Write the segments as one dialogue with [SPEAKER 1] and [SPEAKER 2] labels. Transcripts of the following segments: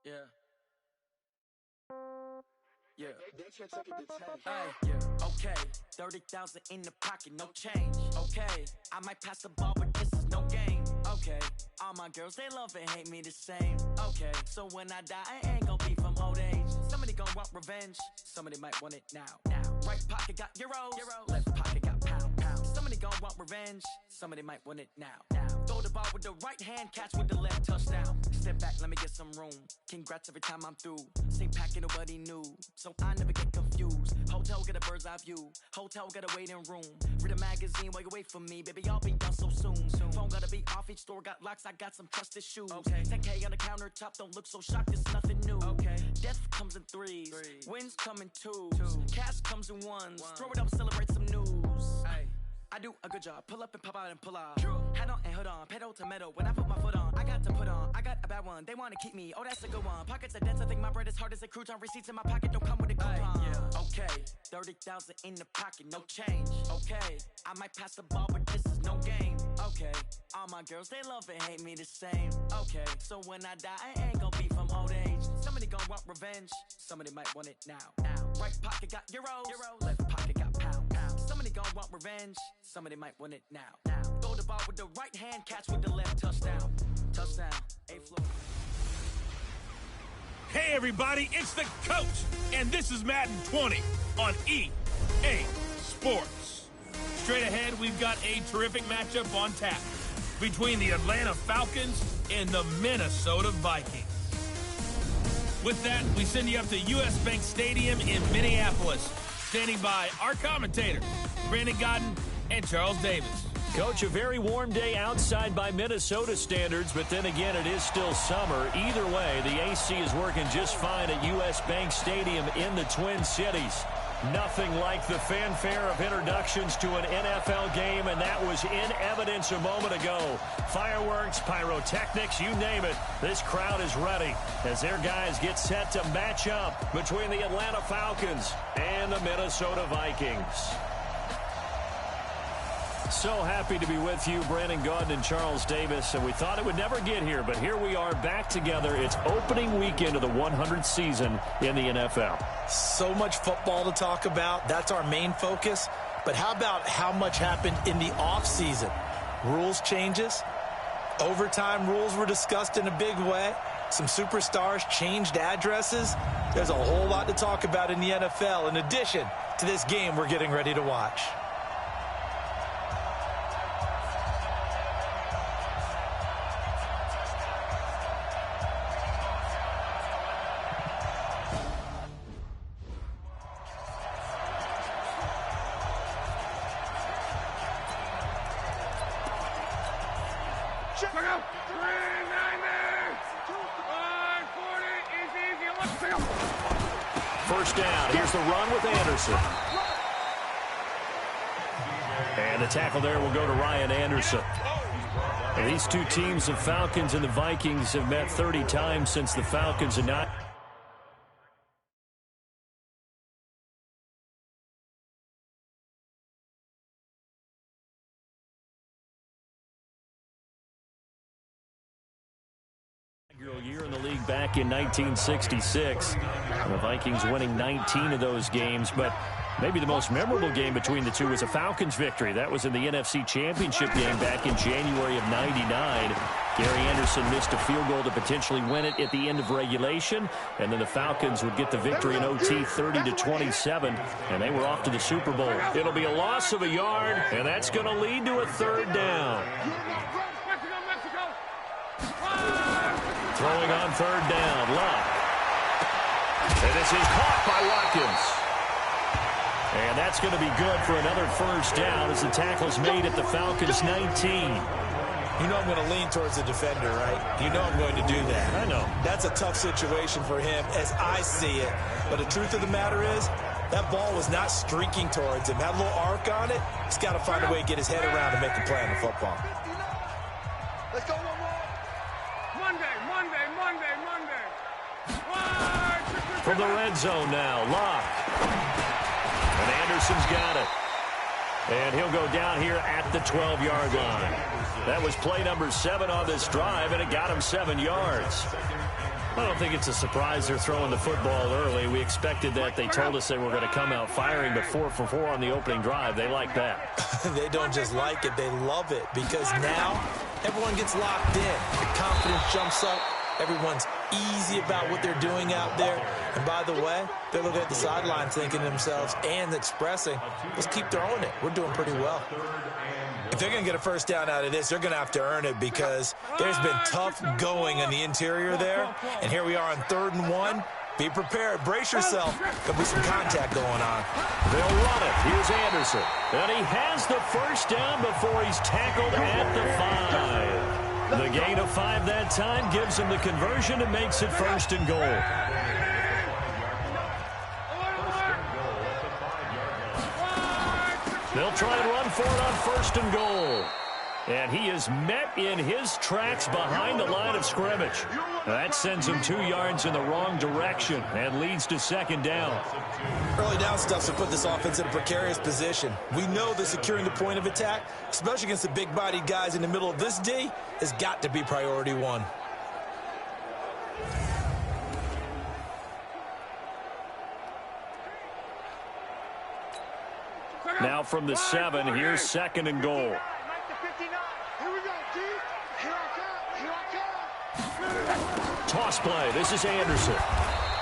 [SPEAKER 1] Yeah. Yeah. Okay. 30,000 in the pocket, no change. Okay. I might pass the ball, but this is no game. Okay. All my girls, they love and hate me the same. Okay. So when I die, I ain't gonna be from old age. Somebody gonna want revenge. Somebody might want it now. Right pocket got euros. Left pocket got pounds. Somebody gonna want revenge. Somebody might want it now. Throw the ball with the right hand, catch with the left, touchdown. Step back, let me get some room. Congrats every time I'm through. Same packet, nobody knew, so I never get confused. Hotel get a bird's eye view. Hotel got a waiting room. Read a magazine while you wait for me, baby. I'll be done so soon. Phone gotta be off, each store got locks. I got some trusted shoes. 10K on the countertop, don't look so shocked. It's nothing new. Death comes in threes. Wins come in twos. Cash comes in ones. Throw it up, celebrate some news. I do a good job. Pull up and pop out and pull out. Hat on and hood on. Pedal to metal. When I put my foot on, I got to put on. I got a bad one. They want to keep me. Oh, that's a good one. Pockets are dense. I think my bread is hard as a crouton. Receipts in my pocket don't come with a coupon. Okay. 30,000 in the pocket. No change. Okay. I might pass the ball, but this is no game. Okay. All my girls, they love and hate me the same. Okay. So when I die, I ain't gonna be from old age. Somebody gonna want revenge. Somebody might want it now. Right pocket got euros. Left pocket got pounds. Somebody gonna want revenge. Somebody might want it now. Throw the ball with the right hand, catch with the left, touchdown. Touchdown. A-Flow.
[SPEAKER 2] Hey everybody, it's the coach, and this is Madden 20 on EA Sports. Straight ahead, we've got a terrific matchup on tap between the Atlanta Falcons and the Minnesota Vikings. With that, we send you up to US Bank Stadium in Minneapolis. Standing by our commentators, Brandon Godden and Charles Davis.
[SPEAKER 3] Coach, a very warm day outside by Minnesota standards, but then again, it is still summer. Either way, the AC is working just fine at US Bank Stadium in the Twin Cities. Nothing like the fanfare of introductions to an NFL game, and that was in evidence a moment ago. Fireworks, pyrotechnics, you name it. This crowd is ready as their guys get set to match up between the Atlanta Falcons and the Minnesota Vikings. So happy to be with you, Brandon Gaudin and Charles Davis, and we thought it would never get here, but here we are back together. It's opening weekend of the 100th season in the NFL.
[SPEAKER 4] So much football to talk about. That's our main focus. But how about how much happened in the offseason? Rules changes. Overtime rules were discussed in a big way. Some superstars changed addresses. There's a whole lot to talk about in the NFL in addition to this game we're getting ready to watch.
[SPEAKER 3] First down. Here's the run with Anderson. And the tackle there will go to Ryan Anderson. And these two teams, the Falcons and the Vikings, have met 30 times since the Falcons had not. Year in the league back in 1966. And the Vikings winning 19 of those games, but maybe the most memorable game between the two was a Falcons victory. That was in the NFC Championship game back in January of '99. Gary Anderson missed a field goal to potentially win it at the end of regulation, and then the Falcons would get the victory in OT 30-27, and they were off to the Super Bowl. It'll be a loss of a yard, and that's going to lead to a third down. Throwing on third down, Love. And this is caught by Watkins. And that's going to be good for another first down as the tackle's made at the Falcons' 19.
[SPEAKER 4] You know I'm going to lean towards the defender, right? You know I'm going to do that.
[SPEAKER 3] I know.
[SPEAKER 4] That's a tough situation for him as I see it. But the truth of the matter is, that ball was not streaking towards him. That little arc on it, he's got to find a way to get his head around to make a play on the football.
[SPEAKER 5] Let's go one more. Monday.
[SPEAKER 3] From the red zone now, Locke. And Anderson's got it. And he'll go down here at the 12-yard line. That was play number 7 on this drive, and it got him 7 yards. I don't think it's a surprise they're throwing the football early. We expected that. They told us they were going to come out firing, but 4 for 4 on the opening drive. They like that.
[SPEAKER 4] They don't just like it, they love it, because now everyone gets locked in. The confidence jumps up. Everyone's easy about what they're doing out there. And by the way, they're looking at the sideline thinking to themselves and expressing, let's keep throwing it. We're doing pretty well. If they're going to get a first down out of this, they're going to have to earn it, because there's been tough going in the interior there. And here we are on 3rd and 1. Be prepared. Brace yourself. There'll be some contact going on.
[SPEAKER 3] They'll run it. Here's Anderson. And he has the first down before he's tackled at the 5. The gain of 5 that time gives him the conversion and makes it 1st and goal. They'll try and run for it on 1st and goal. And he is met in his tracks behind the line of scrimmage. That sends him 2 yards in the wrong direction and leads to 2nd down.
[SPEAKER 4] Early down stuff to put this offense in a precarious position. We know that securing the point of attack, especially against the big-bodied guys in the middle of this D, has got to be priority 1.
[SPEAKER 3] Now from the 7, here's 2nd and goal. Toss play. This is Anderson.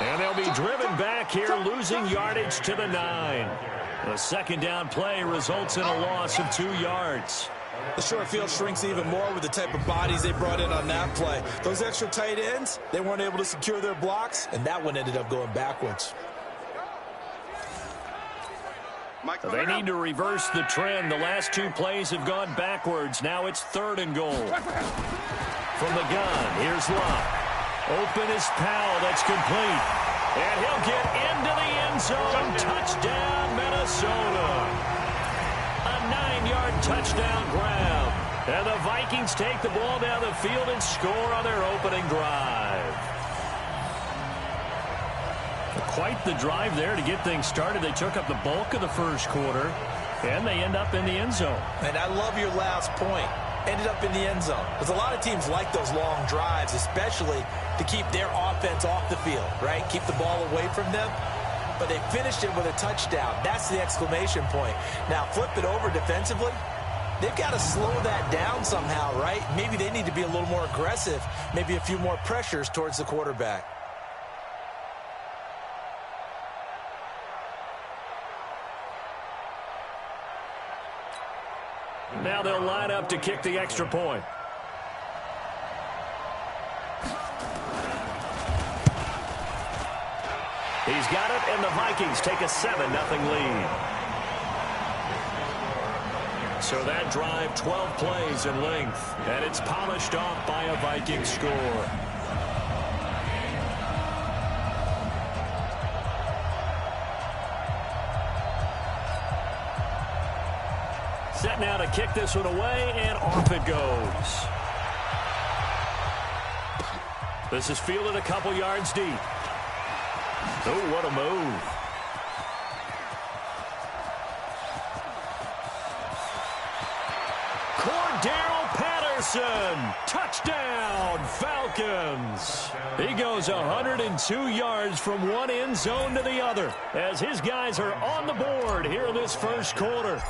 [SPEAKER 3] And they'll be driven back here, losing yardage to the 9. The 2nd down play results in a loss of 2 yards.
[SPEAKER 4] The short field shrinks even more with the type of bodies they brought in on that play. Those extra tight ends, they weren't able to secure their blocks, and that one ended up going backwards.
[SPEAKER 3] They need to reverse the trend. The last 2 plays have gone backwards. Now it's 3rd and goal. From the gun, here's Locke. Open is Powell. That's complete. And he'll get into the end zone. Touchdown, Minnesota. A 9-yard touchdown grab. And the Vikings take the ball down the field and score on their opening drive. Quite the drive there to get things started. They took up the bulk of the first quarter, and they end up in the end zone.
[SPEAKER 4] And I love your last point. Ended up in the end zone. Because a lot of teams like those long drives, especially to keep their offense off the field, right? Keep the ball away from them. But they finished it with a touchdown. That's the exclamation point. Now, flip it over defensively. They've got to slow that down somehow, right? Maybe they need to be a little more aggressive. Maybe a few more pressures towards the quarterback.
[SPEAKER 3] Now they'll line up to kick the extra point. He's got it, and the Vikings take a 7-0 lead. So that drive, 12 plays in length, and it's polished off by a Viking score. Set now to kick this one away, and off it goes. This is fielded a couple yards deep. Oh, what a move. Cordero Patterson. Touchdown, Falcons. He goes 102 yards from one end zone to the other as his guys are on the board here in this first quarter.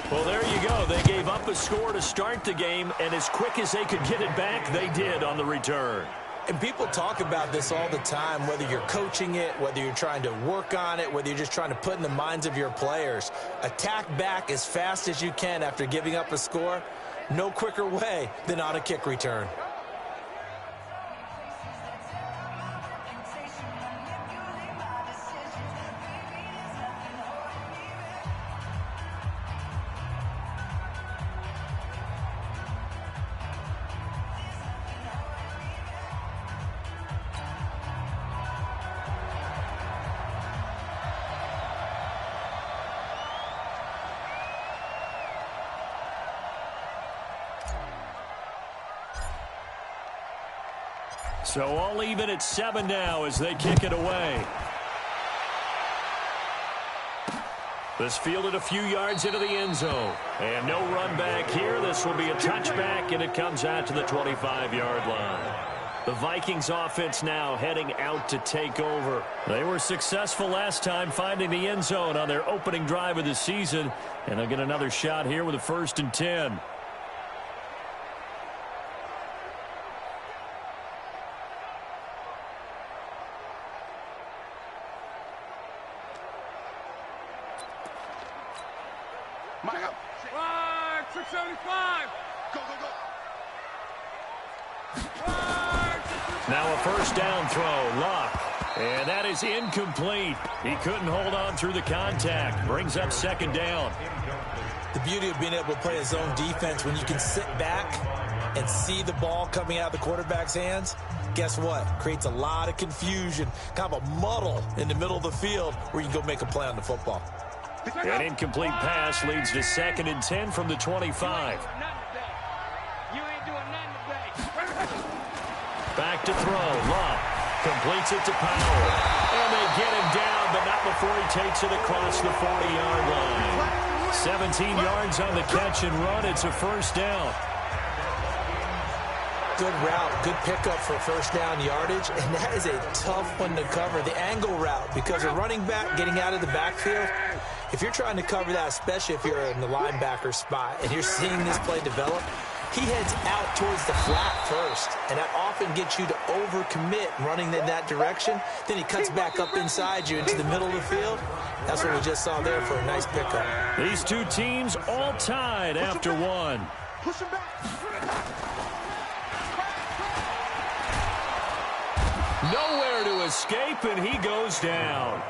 [SPEAKER 3] Well, there you go. They gave up a score to start the game, and as quick as they could get it back, they did on the return.
[SPEAKER 4] And people talk about this all the time, whether you're coaching it, whether you're trying to work on it, whether you're just trying to put in the minds of your players. Attack back as fast as you can after giving up a score. No quicker way than on a kick return.
[SPEAKER 3] So all even at 7 now as they kick it away. This fielded a few yards into the end zone. And no run back here. This will be a touchback, and it comes out to the 25-yard line. The Vikings offense now heading out to take over. They were successful last time finding the end zone on their opening drive of the season, and they'll get another shot here with a 1st and 10.
[SPEAKER 5] Right, 675. Go, go, go.
[SPEAKER 3] Now a 1st down throw, Luck. And that is incomplete. He couldn't hold on through the contact. Brings up 2nd down.
[SPEAKER 4] The beauty of being able to play his own defense when you can sit back and see the ball coming out of the quarterback's hands, guess what? Creates a lot of confusion, kind of a muddle in the middle of the field where you can go make a play on the football.
[SPEAKER 3] An incomplete pass leads to 2nd and 10 from the 25. Back to throw. Luck completes it to Powell. And they get him down, but not before he takes it across the 40-yard line. 17 yards on the catch and run. It's a 1st down.
[SPEAKER 4] Good route, good pickup for 1st down yardage, and that is a tough one to cover. The angle route, because a running back getting out of the backfield, if you're trying to cover that, especially if you're in the linebacker spot and you're seeing this play develop, he heads out towards the flat first, and that often gets you to overcommit running in that direction. Then he cuts back up inside you into the middle of the field. That's what we just saw there for a nice pickup.
[SPEAKER 3] These two teams all tied after one.
[SPEAKER 5] Push him back.
[SPEAKER 3] Nowhere to escape, and he goes down.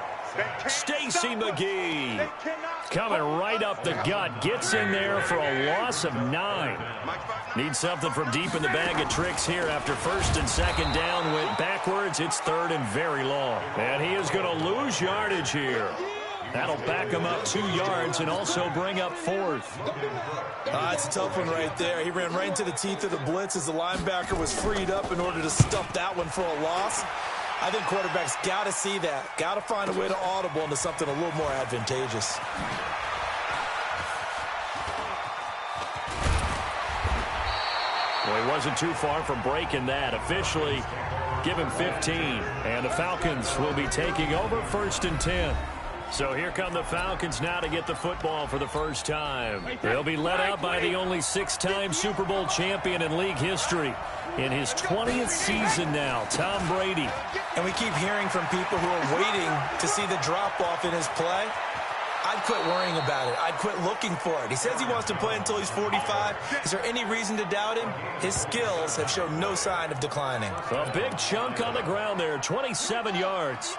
[SPEAKER 3] Stacy McGee coming right up the gut. Gets in there for a loss of 9. Needs something from deep in the bag of tricks here after 1st and 2nd down. Went backwards. It's 3rd and very long. And he is going to lose yardage here. That'll back him up 2 yards and also bring up 4th.
[SPEAKER 4] It's a tough one right there. He ran right into the teeth of the blitz as the linebacker was freed up in order to stuff that one for a loss. I think quarterbacks got to see that. Got to find a way to audible into something a little more advantageous.
[SPEAKER 3] Well, he wasn't too far from breaking that. Officially, give him 15. And the Falcons will be taking over 1st and 10. So here come the Falcons now to get the football for the 1st time. They'll be led out by the only 6-time Super Bowl champion in league history. In his 20th season now, Tom Brady.
[SPEAKER 4] And we keep hearing from people who are waiting to see the drop-off in his play. I'd quit worrying about it. I'd quit looking for it. He says he wants to play until he's 45. Is there any reason to doubt him? His skills have shown no sign of declining.
[SPEAKER 3] A big chunk on the ground there, 27 yards.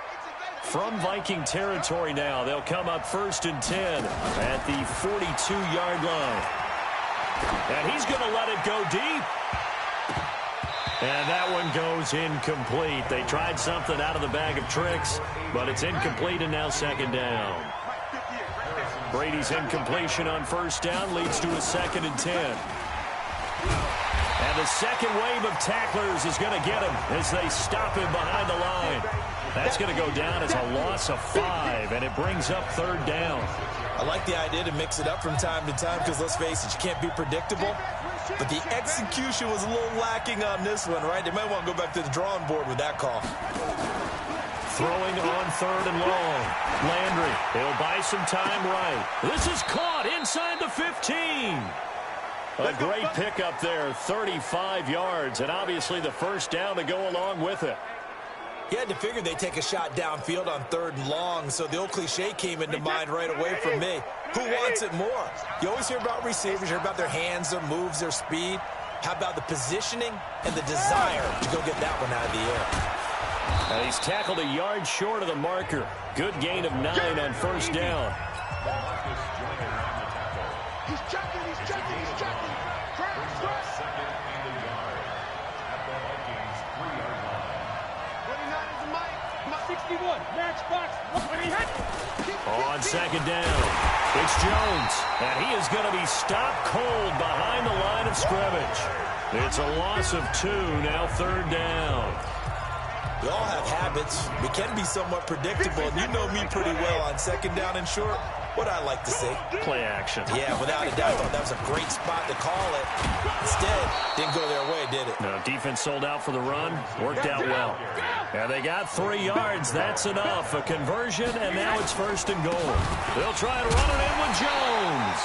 [SPEAKER 3] From Viking territory now, they'll come up 1st and 10 at the 42-yard line. And he's going to let it go deep. And that one goes incomplete. They tried something out of the bag of tricks, but it's incomplete and now 2nd down. Brady's incompletion on 1st down leads to a 2nd and 10. And the second wave of tacklers is going to get him as they stop him behind the line. That's going to go down as a loss of 5, and it brings up 3rd down.
[SPEAKER 4] I like the idea to mix it up from time to time because, let's face it, you can't be predictable. But the execution was a little lacking on this one, right? They might want to go back to the drawing board with that call.
[SPEAKER 3] Throwing on 3rd and long. Landry, he'll buy some time right. This is caught inside the 15. A great pickup there, 35 yards, and obviously the 1st down to go along with it.
[SPEAKER 4] You had to figure they'd take a shot downfield on 3rd and long, so the old cliche came into mind right away for me. Who wants it more? You always hear about receivers, you hear about their hands, their moves, their speed. How about the positioning and the desire to go get that one out of the air?
[SPEAKER 3] And he's tackled a yard short of the marker. Good gain of 9 on 1st down.
[SPEAKER 5] He's checking, he's checking, he's checking. 61, match box,
[SPEAKER 3] on 2nd down, it's Jones, and he is going to be stopped cold behind the line of scrimmage. It's a loss of 2, now 3rd down.
[SPEAKER 4] We all have habits. We can be somewhat predictable, and you know me pretty well on second down and short. What I like to see.
[SPEAKER 3] Play action.
[SPEAKER 4] Yeah, without a doubt, I thought that was a great spot to call it. Instead, didn't go their way, did it?
[SPEAKER 3] No, defense sold out for the run. Worked out well. And they got 3 yards. That's enough. A conversion, and now it's 1st and goal. They'll try to run it in with Jones.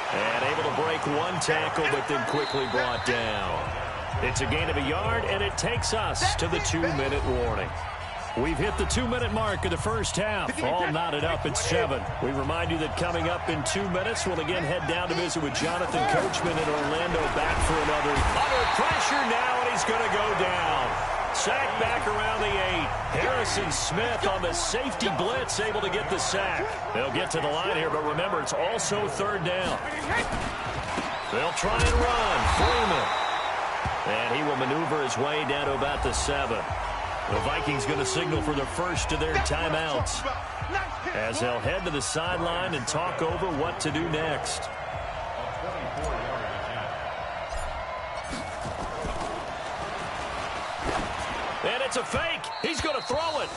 [SPEAKER 3] And able to break 1 tackle, but then quickly brought down. It's a gain of a yard, and it takes us to the 2-minute warning. We've hit the 2-minute mark of the first half. All knotted up at 7. We remind you that coming up in 2 minutes, we'll again head down to visit with Jonathan Coachman in Orlando, back for another. Under pressure now, and he's going to go down. Sack back around the 8. Harrison Smith on the safety blitz, able to get the sack. They'll get to the line here, but remember, it's also 3rd down. They'll try and run. Freeman. And he will maneuver his way down to about the 7. The Vikings going to signal for the first of their timeouts as they'll head to the sideline and talk over what to do next. And it's a fake. He's going to throw it.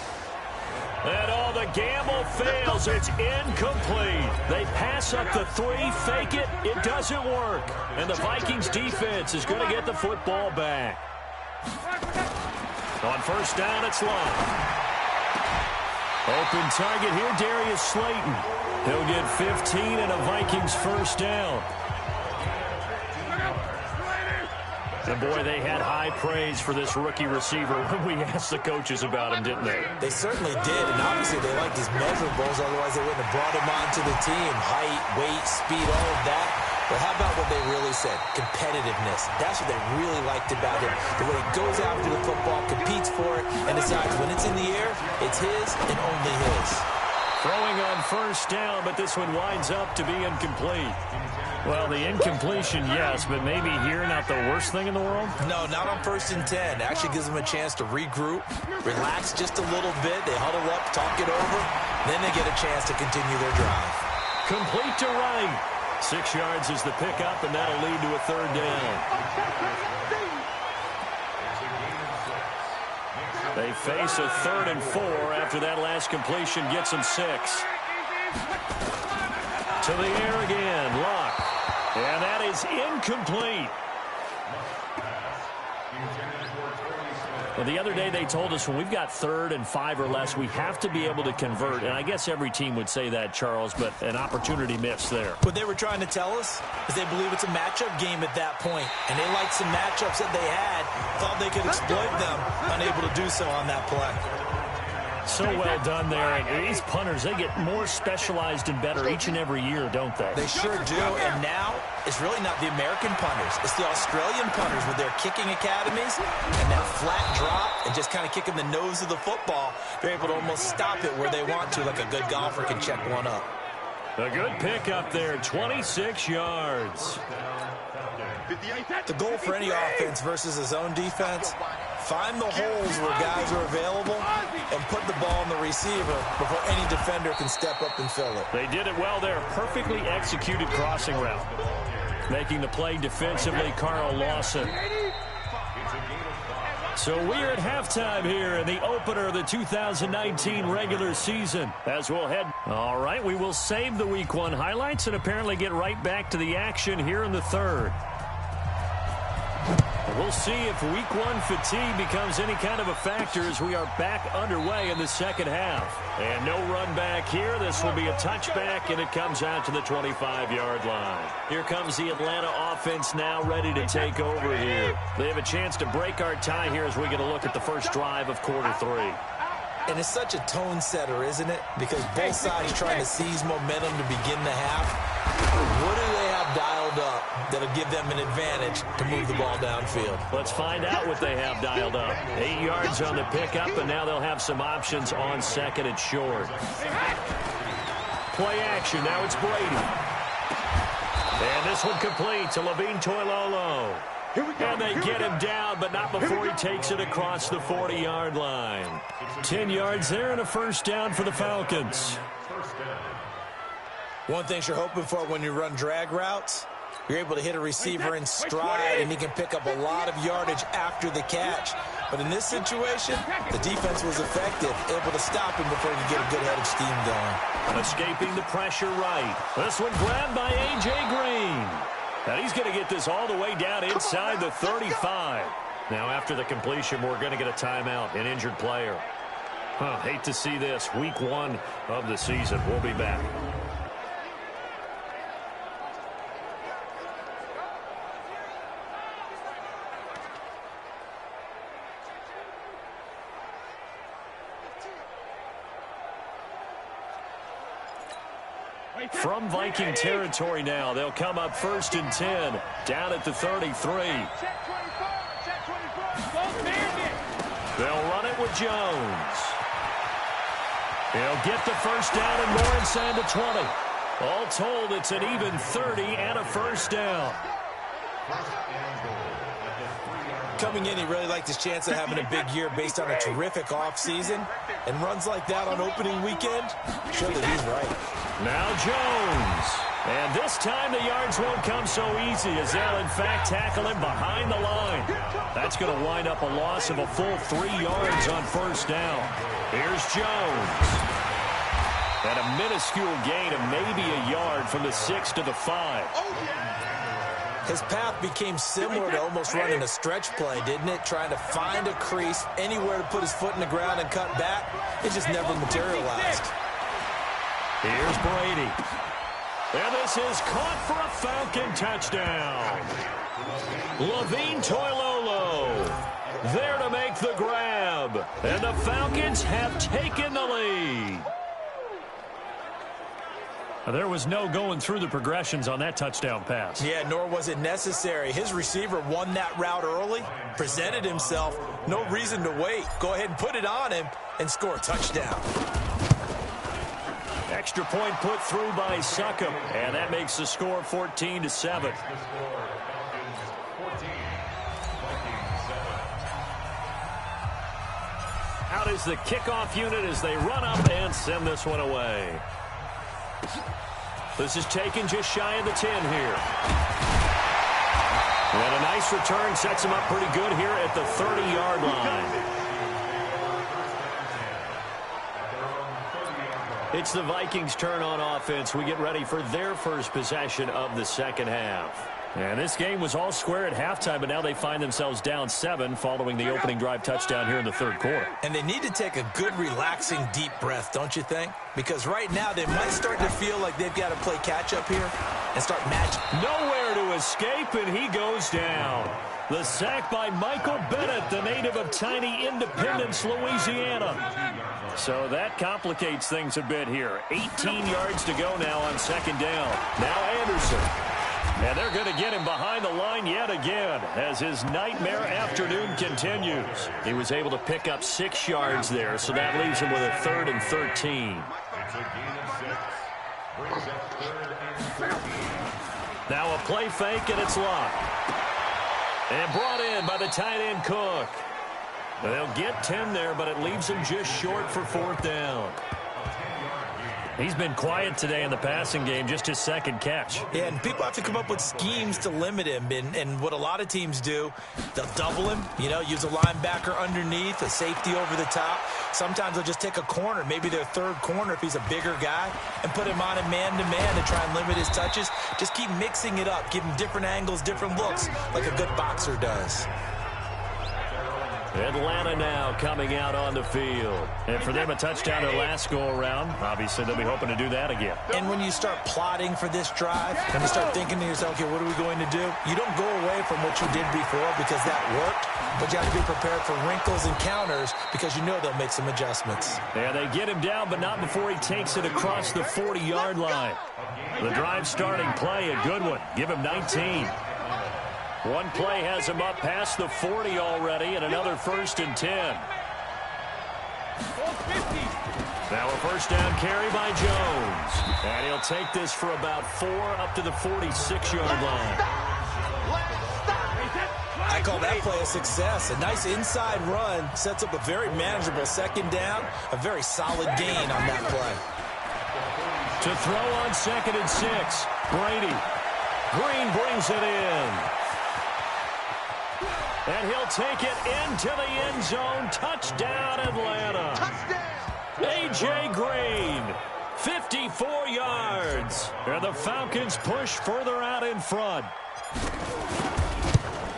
[SPEAKER 3] And all the gamble fails. It's incomplete. They pass up the 3, fake it. It doesn't work. And the Vikings defense is going to get the football back. On 1st down, it's Long. Open target here, Darius Slayton. He'll get 15 and a Vikings 1st down. And boy, they had high praise for this rookie receiver when we asked the coaches about him, didn't they?
[SPEAKER 4] They certainly did, and obviously they liked his measurables, otherwise they wouldn't have brought him onto the team. Height, weight, speed, all of that. But how about what they really said? Competitiveness. That's what they really liked about him. The way he goes after the football, competes for it, and decides when it's in the air, it's his and only his.
[SPEAKER 3] Throwing on 1st down, but this one winds up to be incomplete. Well, the incompletion, yes, but maybe here not the worst thing in the world?
[SPEAKER 4] No, not on 1st and 10. Actually gives them a chance to regroup, relax just a little bit. They huddle up, talk it over, then they get a chance to continue their drive.
[SPEAKER 3] Complete to Wright. 6 yards is the pickup, and that'll lead to a 3rd down. They face a 3rd and 4 after that last completion gets them 6. To the air again, Luck. And that is incomplete. Well, the other day they told us when we've got 3rd and 5 or less, we have to be able to convert. And I guess every team would say that, Charles, but an opportunity missed there.
[SPEAKER 4] What they were trying to tell us is they believe it's a matchup game at that point. And they liked some matchups that they had, thought they could exploit them, unable to do so on that play.
[SPEAKER 3] So well done there. And these punters, they get more specialized and better each and every year, don't they?
[SPEAKER 4] They sure do. And now it's really not the American punters. It's the Australian punters with their kicking academies and that flat drop and just kind of kicking the nose of the football. They're able to almost stop it where they want to, like a good golfer can check one up.
[SPEAKER 3] A good pick up there, 26 yards.
[SPEAKER 4] The goal for any offense versus a zone defense, find the holes where guys are available and put the ball in the receiver before any defender can step up and fill it.
[SPEAKER 3] They did it well there. Perfectly executed crossing route. Making the play defensively, Carl Lawson. So we're at halftime here in the opener of the 2019 regular season. As we'll head. All right, we will save the Week 1 highlights and apparently get right back to the action here in the 3rd. We'll see if Week 1 fatigue becomes any kind of a factor as we are back underway in the 2nd half. And no run back here. This will be a touchback, and it comes out to the 25-yard line. Here comes the Atlanta offense now ready to take over here. They have a chance to break our tie here as we get a look at the first drive of quarter 3.
[SPEAKER 4] And it's such a tone setter, isn't it? Because both sides trying to seize momentum to begin the half. What do they have dialed up that'll give them an advantage to move the ball downfield?
[SPEAKER 3] Let's find out what they have dialed up. 8 yards on the pickup, and now they'll have some options on 2nd and short. Play action. Now it's Brady. And this one complete to Levine Toilolo. And they get him down, but not before he takes it across the 40-yard line. 10 yards there and a 1st down for the Falcons.
[SPEAKER 4] One thing you're hoping for when you run drag routes, you're able to hit a receiver in stride, and he can pick up a lot of yardage after the catch. But in this situation, the defense was effective, able to stop him before he could get a good head of steam going.
[SPEAKER 3] Escaping the pressure right. This one grabbed by A.J. Green. And he's going to get this all the way down inside the 35. Now, after the completion, we're going to get a timeout, an injured player. Hate to see this. Week 1 of the season. We'll be back. From Viking territory now, they'll come up 1st and 10, down at the 33. They'll run it with Jones. He'll get the first down and more inside the 20. All told, it's an even 30 and a first down.
[SPEAKER 4] Coming in, he really liked his chance of having a big year based on a terrific offseason. And runs like that on opening weekend show that he's right.
[SPEAKER 3] Now Jones. And this time the yards won't come so easy as they'll, in fact, tackle him behind the line. That's going to wind up a loss of a full 3 yards on first down. Here's Jones. And a minuscule gain of maybe a yard from the 6 to the 5.
[SPEAKER 4] His path became similar to almost running a stretch play, didn't it? Trying to find a crease, anywhere to put his foot in the ground and cut back. It just never materialized.
[SPEAKER 3] Here's Brady. And this is caught for a Falcon touchdown. Levine Toilolo there to make the grab. And the Falcons have taken the lead. There was no going through the progressions on that touchdown pass.
[SPEAKER 4] Yeah, nor was it necessary. His receiver won that route early, presented himself. No reason to wait. Go ahead and put it on him and score a touchdown.
[SPEAKER 3] Extra point put through by Succop, and that makes the score 14-7. Out is the kickoff unit as they run up and send this one away. This is taken just shy of the 10 here. And a nice return sets him up pretty good here at the 30-yard line. It's the Vikings' turn on offense. We get ready for their first possession of the second half. And this game was all square at halftime, but now they find themselves down 7 following the opening drive touchdown here in the third quarter.
[SPEAKER 4] And they need to take a good, relaxing, deep breath, don't you think? Because right now they might start to feel like they've got to play catch-up here and start matching.
[SPEAKER 3] Nowhere to escape, and he goes down. The sack by Michael Bennett, the native of tiny Independence, Louisiana. So that complicates things a bit here. 18 yards to go now on second down. Now Anderson. And they're going to get him behind the line yet again as his nightmare afternoon continues. He was able to pick up 6 yards there, so that leaves him with a 3rd and 13. Now a play fake, and it's locked. And brought in by the tight end Cook. They'll get 10 there, but it leaves him just short for 4th down. He's been quiet today in the passing game, just his second catch.
[SPEAKER 4] Yeah, and people have to come up with schemes to limit him. And what a lot of teams do, they'll double him, use a linebacker underneath, a safety over the top. Sometimes they'll just take a corner, maybe their third corner if he's a bigger guy, and put him on a man-to-man to try and limit his touches. Just keep mixing it up, give him different angles, different looks, like a good boxer does.
[SPEAKER 3] Atlanta now coming out on the field. And for them, a touchdown their last go-around. Obviously, they'll be hoping to do that again.
[SPEAKER 4] And when you start plotting for this drive, and you start thinking to yourself, okay, what are we going to do? You don't go away from what you did before because that worked, but you have to be prepared for wrinkles and counters because you know they'll make some adjustments.
[SPEAKER 3] Yeah, they get him down, but not before he takes it across the 40-yard line. The drive starting play, a good one. Give him 19. One play has him up past the 40 already, and another 1st and 10. Now a first down carry by Jones. And he'll take this for about 4 up to the 46-yard line.
[SPEAKER 4] I call that play a success. A nice inside run sets up a very manageable second down, a very solid gain on that play.
[SPEAKER 3] To throw on 2nd and 6, Brady. Green brings it in. And he'll take it into the end zone. Touchdown, Atlanta.
[SPEAKER 5] Touchdown.
[SPEAKER 3] A.J. Green, 54 yards. And the Falcons push further out in front.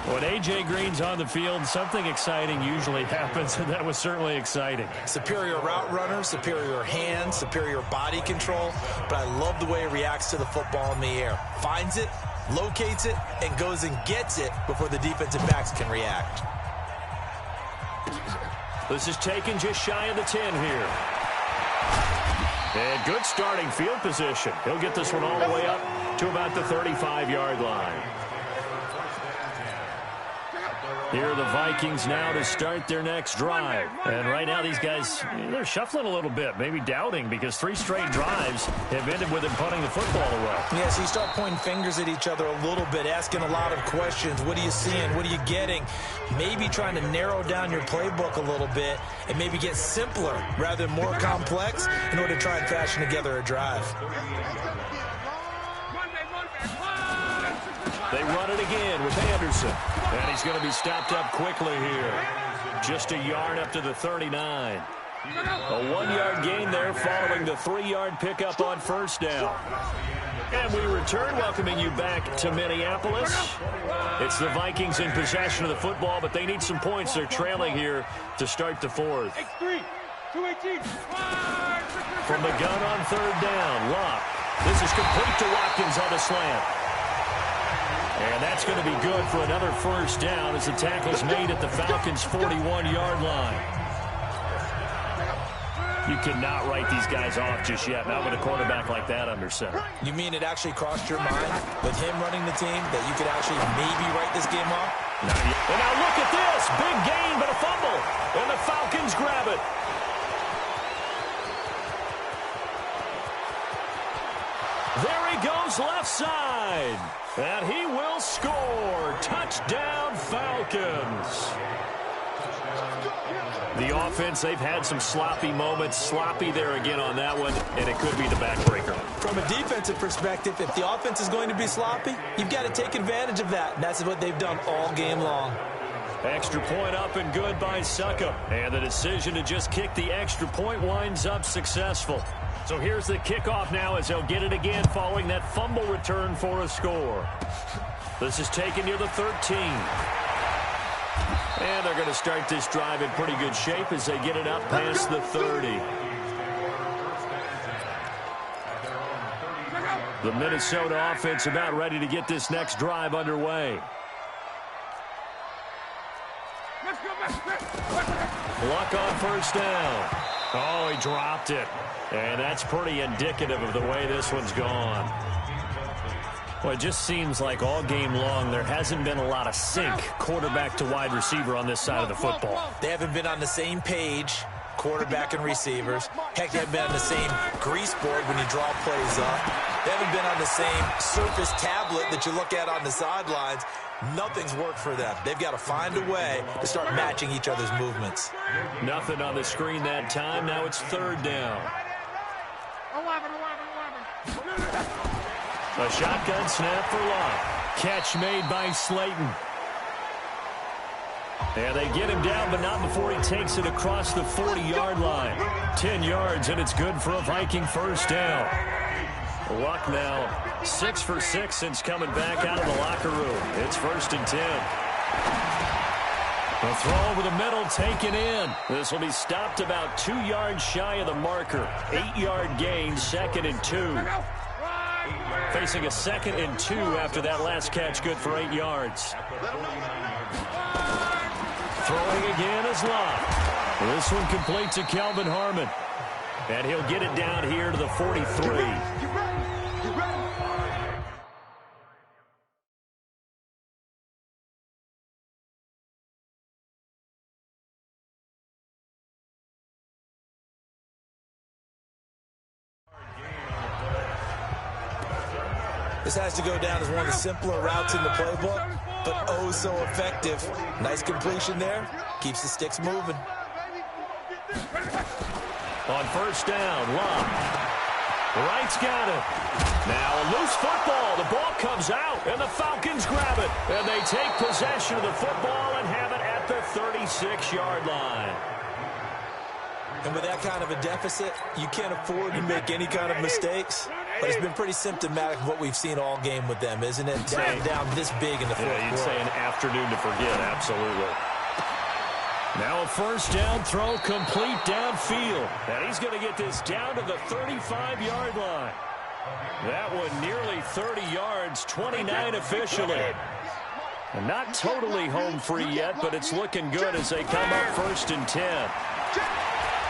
[SPEAKER 3] When A.J. Green's on the field, something exciting usually happens, and that was certainly exciting.
[SPEAKER 4] Superior route runner, superior hands, superior body control, but I love the way he reacts to the football in the air. Finds it, locates it, and goes and gets it before the defensive backs can react.
[SPEAKER 3] This is taken just shy of the 10 here. And good starting field position. He'll get this one all the way up to about the 35-yard line. Here are the Vikings now to start their next drive. And right now these guys, they're shuffling a little bit, maybe doubting, because 3 straight drives have ended with them punting the football away.
[SPEAKER 4] Yeah, so you start pointing fingers at each other a little bit, asking a lot of questions. What are you seeing? What are you getting? Maybe trying to narrow down your playbook a little bit and maybe get simpler rather than more complex in order to try and fashion together a drive.
[SPEAKER 3] They run it again with Anderson. And he's going to be stopped up quickly here. Just a yard up to the 39. A 1-yard gain there following the 3-yard pickup on first down. And we return, welcoming you back to Minneapolis. It's the Vikings in possession of the football, but they need some points. They're trailing here to start the 4th. From the gun on 3rd down, Locke. This is complete to Watkins on the slant. And that's going to be good for another first down as the tackle's made at the Falcons' 41-yard line. You cannot write these guys off just yet, not with a quarterback like that under center.
[SPEAKER 4] You mean it actually crossed your mind with him running the team that you could actually maybe write this game off?
[SPEAKER 3] Not yet. And now look at this. Big gain, but a fumble. And the Falcons grab it. There he goes left side. And he will score. Touchdown, Falcons. The offense, they've had some sloppy moments. Sloppy there again on that one, and it could be the backbreaker.
[SPEAKER 4] From a defensive perspective, if the offense is going to be sloppy, you've got to take advantage of that. And that's what they've done all game long.
[SPEAKER 3] Extra point up and good by Succop. And the decision to just kick the extra point winds up successful. So here's the kickoff now as they'll get it again following that fumble return for a score. This is taken near the 13. And they're going to start this drive in pretty good shape as they get it up past the 30. The Minnesota offense about ready to get this next drive underway. Luck on first down. Oh, he dropped it. And that's pretty indicative of the way this one's gone. Well, it just seems like all game long there hasn't been a lot of sync quarterback to wide receiver on this side of the football.
[SPEAKER 4] They haven't been on the same page, quarterback and receivers. Heck, they haven't been on the same grease board when you draw plays up. They haven't been on the same surface tablet that you look at on the sidelines. Nothing's worked for them. They've got to find a way to start matching each other's movements.
[SPEAKER 3] Nothing on the screen that time. Now it's 3rd down. A shotgun snap for Locke. Catch made by Slayton. And they get him down, but not before he takes it across the 40-yard line. 10 yards, and it's good for a Viking first down. Luck now 6 for 6 since coming back out of the locker room. It's 1st and 10. A throw over the middle taken in. This will be stopped about 2 yards shy of the marker. 8-yard gain, 2nd and 2. Facing a 2nd and 2 after that last catch, good for 8 yards. Throwing again is Locke. This one complete to Kelvin Harmon. And he'll get it down here to the 43.
[SPEAKER 4] This has to go down as one of the simpler routes in the playbook, but oh so effective. Nice completion there. Keeps the sticks moving.
[SPEAKER 3] On first down, Locke. Wright's got it. Now a loose football. The ball comes out, and the Falcons grab it. And they take possession of the football and have it at the 36-yard line.
[SPEAKER 4] And with that kind of a deficit, you can't afford to make any kind of mistakes. But it's been pretty symptomatic of what we've seen all game with them, isn't it? Down this big in the fourth quarter.
[SPEAKER 3] You'd say an afternoon to forget, absolutely. Now a first down throw complete downfield. And he's going to get this down to the 35-yard line. That one nearly 30 yards, 29 officially. And not totally home free yet, but it's looking good as they come up 1st and 10.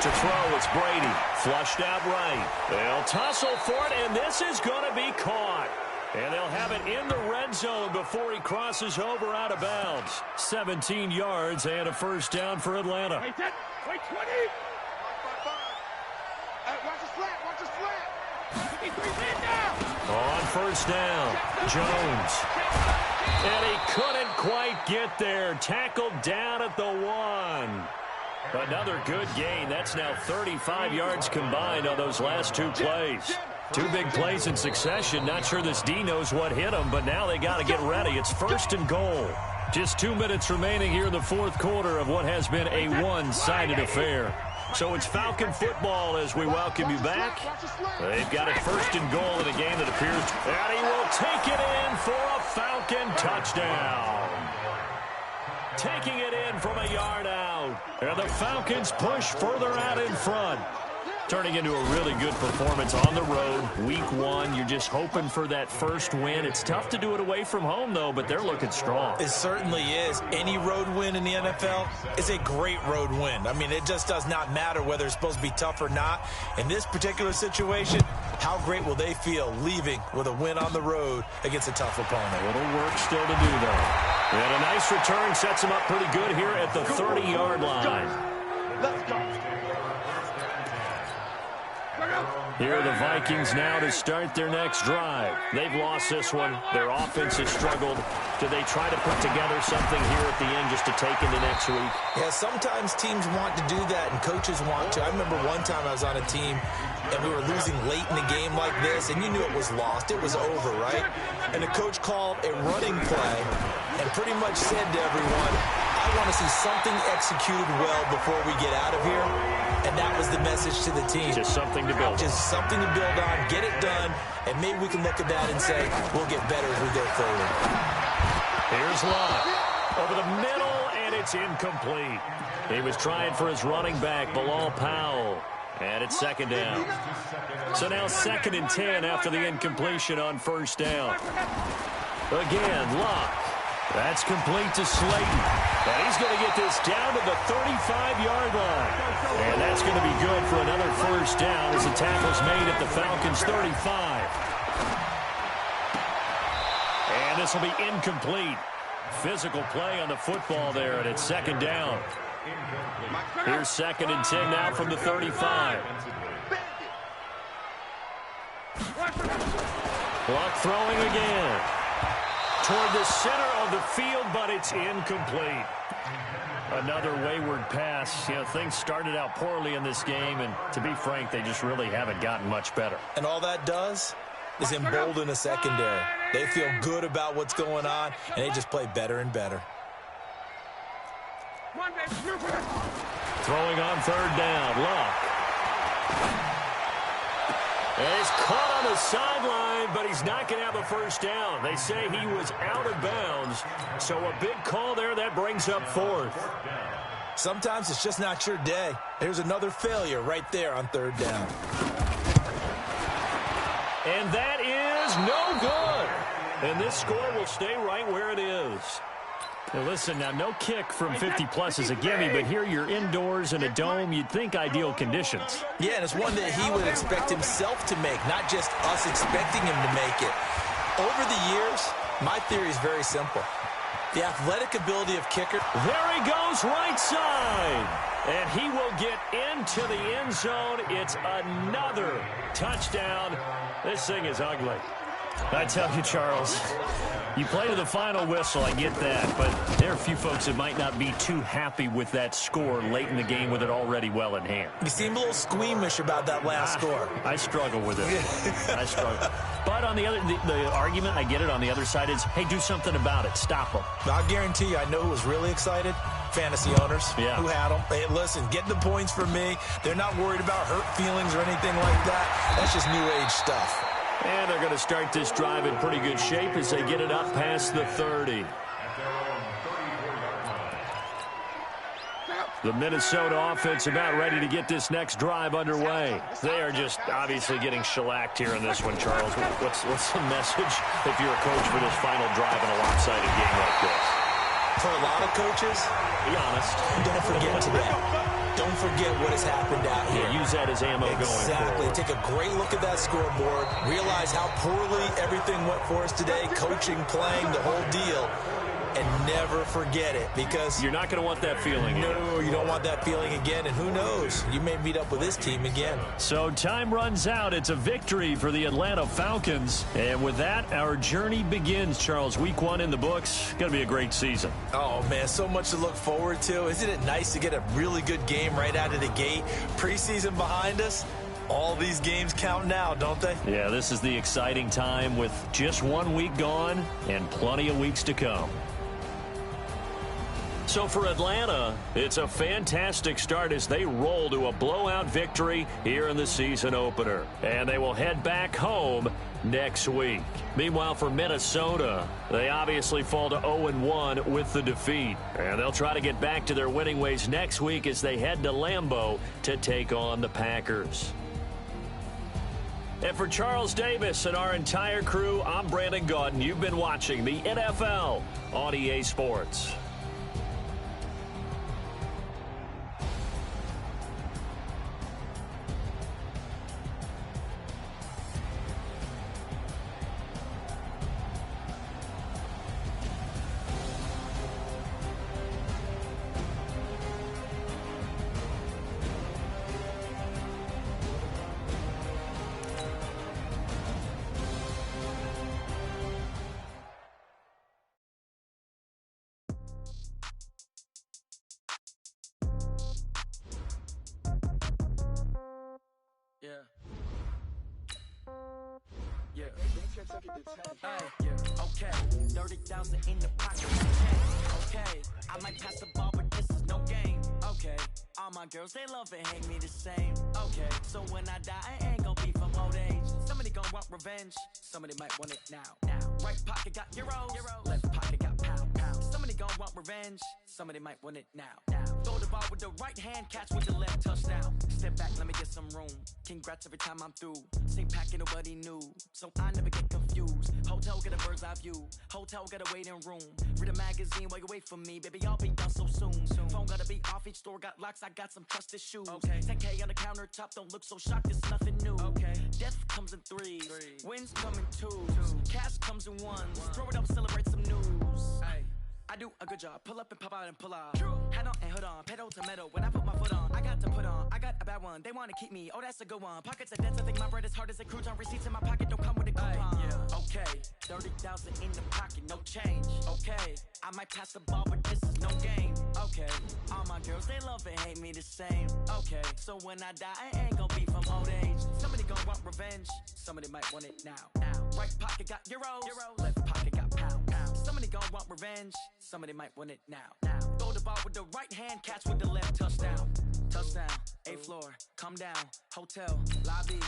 [SPEAKER 3] To throw, it's Brady. Flushed out right. They'll tussle for it, and this is going to be caught. And they'll have it in the red zone before he crosses over out of bounds. 17 yards and a first down for Atlanta.
[SPEAKER 5] Wait 20. Watch the slant. Watch the slant. He's in now.
[SPEAKER 3] On first down, Jones. And he couldn't quite get there. Tackled down at the 1. Another good gain. That's now 35 yards combined on those last 2 plays. 2 big plays in succession. Not sure this D knows what hit him, but now they got to get ready. It's 1st and goal. Just 2 minutes remaining here in the fourth quarter of what has been a one-sided affair. So it's Falcon football as we welcome you back. They've got it 1st and goal in a game that appears, and he will take it in for a Falcon touchdown. Taking it in from a yard out. And the Falcons push further out in front. Turning into a really good performance on the road. Week 1, you're just hoping for that first win. It's tough to do it away from home, though, but they're looking strong.
[SPEAKER 4] It certainly is. Any road win in the NFL is a great road win. I mean, it just does not matter whether it's supposed to be tough or not. In this particular situation, how great will they feel leaving with a win on the road against a tough opponent?
[SPEAKER 3] A little work still to do, though. And a nice return sets them up pretty good here at the 30-yard line.
[SPEAKER 5] Let's go.
[SPEAKER 3] Here are the Vikings now to start their next drive. They've lost this one. Their offense has struggled. Do they try to put together something here at the end just to take into next week?
[SPEAKER 4] Yeah, sometimes teams want to do that and coaches want to. I remember one time I was on a team and we were losing late in a game like this, and you knew it was lost. It was over, right? And the coach called a running play and pretty much said to everyone, I want to see something executed well before we get out of here. And that was the message to the team.
[SPEAKER 3] Just something to build.
[SPEAKER 4] Just something to build on, get it done, and maybe we can look at that and say, we'll get better as we go forward.
[SPEAKER 3] Here's Locke. Over the middle, and it's incomplete. He was trying for his running back, Bilal Powell. And it's 2nd down. So now 2nd and 10 after the incompletion on 1st down. Again, Locke. That's complete to Slayton. And he's going to get this down to the 35-yard line. And that's going to be good for another first down as the tackle's made at the Falcons' 35. And this will be incomplete. Physical play on the football there, and it's 2nd down. Here's 2nd and 10 now from the 35. Clock throwing again. Toward the center of the field, but it's incomplete. Another wayward pass. You know, things started out poorly in this game, and to be frank, they just really haven't gotten much better.
[SPEAKER 4] And all that does is embolden a secondary. They feel good about what's going on, and they just play better and better.
[SPEAKER 3] Throwing on 3rd down, Locke. And he's caught on the sideline, but he's not going to have a first down. They say he was out of bounds, so a big call there. That brings up 4th.
[SPEAKER 4] Sometimes it's just not your day. There's another failure right there on 3rd down.
[SPEAKER 3] And that is no good. And this score will stay right where it is. Now listen, now no kick from 50-plus is a gimme, but here you're indoors in a dome. You'd think ideal conditions.
[SPEAKER 4] Yeah, and it's one that he would expect himself to make, not just us expecting him to make it. Over the years, my theory is very simple. The athletic ability of kicker.
[SPEAKER 3] There he goes, right side. And he will get into the end zone. It's another touchdown. This thing is ugly. I tell you, Charles, you play to the final whistle, I get that, but there are a few folks that might not be too happy with that score late in the game with it already well in hand.
[SPEAKER 4] You seem a little squeamish about that last score.
[SPEAKER 3] I struggle with it. I struggle. But on the other, the argument, I get it, on the other side is, hey, do something about it. Stop them.
[SPEAKER 4] I guarantee you, I know who was really excited. Fantasy owners who had them. Hey, listen, get the points for me. They're not worried about hurt feelings or anything like that. That's just new age stuff.
[SPEAKER 3] And they're going to start this drive in pretty good shape as they get it up past the 30. The Minnesota offense about ready to get this next drive underway. They are just obviously getting shellacked here in this one, Charles. What's the message if you're a coach for this final drive in a lopsided game like this?
[SPEAKER 4] For a lot of coaches,
[SPEAKER 3] be honest,
[SPEAKER 4] don't forget today. Don't forget what has happened out here.
[SPEAKER 3] Yeah, use that as ammo going forward.
[SPEAKER 4] Exactly. Take a great look at that scoreboard. Realize how poorly everything went for us today. Coaching, playing, the whole deal. And never forget it, because
[SPEAKER 3] you're not going to want that feeling.
[SPEAKER 4] No, you don't want that feeling again. And who knows? You may meet up with this team again.
[SPEAKER 3] So time runs out. It's a victory for the Atlanta Falcons. And with that, our journey begins, Charles. Week 1 in the books. Going to be a great season.
[SPEAKER 4] Oh, man, so much to look forward to. Isn't it nice to get a really good game right out of the gate? Preseason behind us. All these games count now, don't they?
[SPEAKER 3] Yeah, this is the exciting time with just 1 week gone and plenty of weeks to come. So for Atlanta, it's a fantastic start as they roll to a blowout victory here in the season opener. And they will head back home next week. Meanwhile, for Minnesota, they obviously fall to 0-1 with the defeat. And they'll try to get back to their winning ways next week as they head to Lambeau to take on the Packers. And for Charles Davis and our entire crew, I'm Brandon Gaudin. You've been watching the NFL on EA Sports.
[SPEAKER 1] Okay, 30,000 in the pocket. Okay, I might pass the ball, but this is no game. Okay, all my girls, they love and hate me the same. Okay, so when I die, I ain't gonna be from old age. Somebody gonna want revenge, somebody might want it now. Right pocket got euros, left pocket got pound. Somebody gonna want revenge, somebody might want it now. Throw the ball with the right hand, catch with the left, touchdown. Step back, let me get some room. Congrats every time I'm through. Same packet, nobody knew, so I never get confused. Hotel get a bird's eye view. Hotel got a waiting room. Read a magazine while you wait for me, baby. I'll be done so soon. Phone gotta be off. Each store got locks. I got some trusted shoes. Okay. 10K on the countertop. Don't look so shocked. It's nothing new. Okay. Death comes in threes. Wins come in twos. Cash comes in ones. Throw it up, celebrate some news. Ay. I do a good job. Pull up and pop out and pull out. Head on and hood on. Pedal to metal. When I put my foot on, I got to put on. I got a bad one. They want to keep me. Oh, that's a good one. Pockets are dense. I think my bread is hard as a crouton. Receipts in my pocket don't come with a coupon. Okay. 30,000 in the pocket. No change. Okay. I might pass the ball, but this is no game. Okay. All my girls, they love and hate me the same. Okay. So when I die, I ain't gonna be from old age. Somebody gonna want revenge. Somebody might want it now. Right pocket got euros. Left pocket got pound. Somebody gonna want revenge. Somebody might want it now. Throw the ball with the right hand, catch with the left, touchdown. Touchdown, 8th floor, come down, hotel, lobby.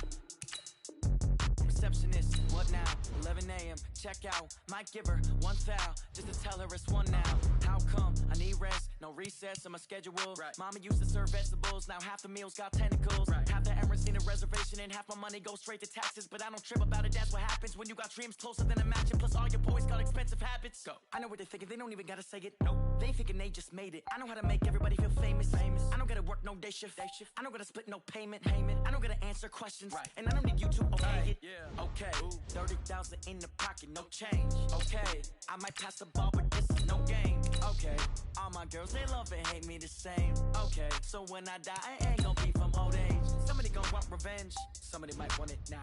[SPEAKER 1] Receptionist, what now? 11 a.m., check out. Might give her one foul, just to tell her it's one now. How come? I need rest, no recess in my schedule. Right. Mama used to serve vegetables, now half the meals got tentacles. Right. Half the Emirates need a reservation and half my money goes straight to taxes. But I don't trip about it, that's what happens when you got dreams closer than a match. And plus all your boys got expensive habits. Go. I know what they're thinking, they don't even gotta say it. Nope. They ain't thinking they just made it. I know how to make everybody feel famous. I don't gotta work no day shift. I don't gotta split no payment. I don't gotta answer questions. Right. And I don't need you to okay it. Yeah. Okay. 30,000 in the pocket, no change. Okay. I might pass the ball, but this is no game. Okay. All my girls, they love and hate me the same. Okay. So when I die, I ain't gonna be from old age. Somebody gonna want revenge. Somebody might want it now.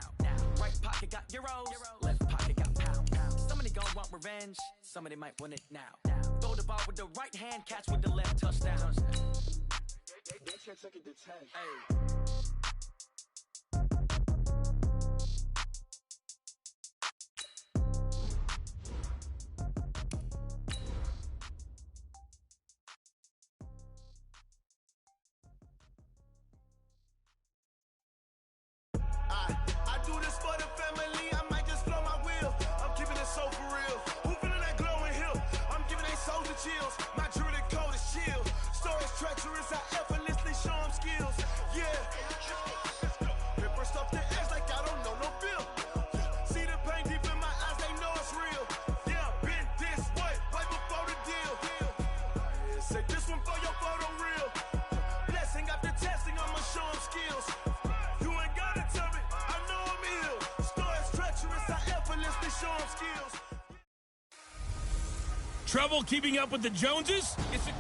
[SPEAKER 1] Right pocket got euros. Left pocket got Somebody gon' want revenge, somebody might want it now. Throw the ball with the right hand, catch with the left, touchdown.
[SPEAKER 5] They can't take it to 10.
[SPEAKER 1] Hey.
[SPEAKER 6] I do this for the family, I might just blow my wheel. I'm keeping it so for real. Who feeling that glowing hill? I'm giving they souls the chills. My jewelry code is chill. Stories treacherous, I effortlessly show them skills. Yeah. They burst off the edge like I don't know no feel. See the pain deep in my eyes, they know it's real. Yeah, been this way, right before the deal. Yeah, say this one for your photo real. Blessing after testing, I'ma show them skills. You ain't gotta tell me, I know I'm ill. Stories treacherous, I effortlessly show them skills.
[SPEAKER 2] Trouble keeping up with the Joneses? It's a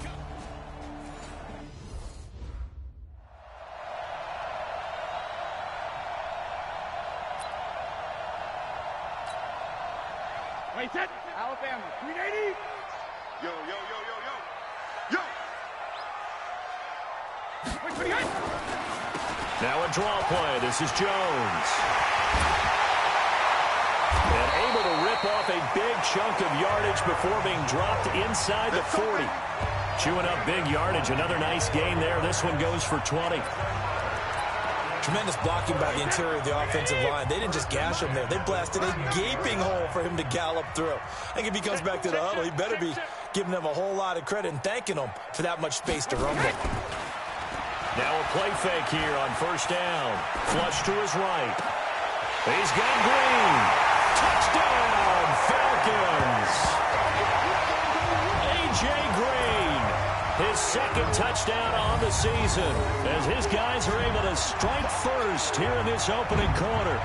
[SPEAKER 5] Wait, set. Alabama. 380.
[SPEAKER 6] Yo, yo, yo, yo, yo. Yo!
[SPEAKER 5] Wait, 28.
[SPEAKER 3] Now a draw play. This is Jones. And able to rip off a big chunk of yardage before being dropped inside the 40. Chewing up big yardage. Another nice gain there. This one goes for 20.
[SPEAKER 4] Tremendous blocking by the interior of the offensive line. They didn't just gash him there. They blasted a gaping hole for him to gallop through. I think if he comes back to the huddle, he better be giving them a whole lot of credit and thanking them for that much space to rumble.
[SPEAKER 3] Now a play fake here on first down. Flush to his right. He's got Green. Touchdown, Falcons. A.J. Green. His second touchdown on the season as his guys are able to strike first here in this opening quarter.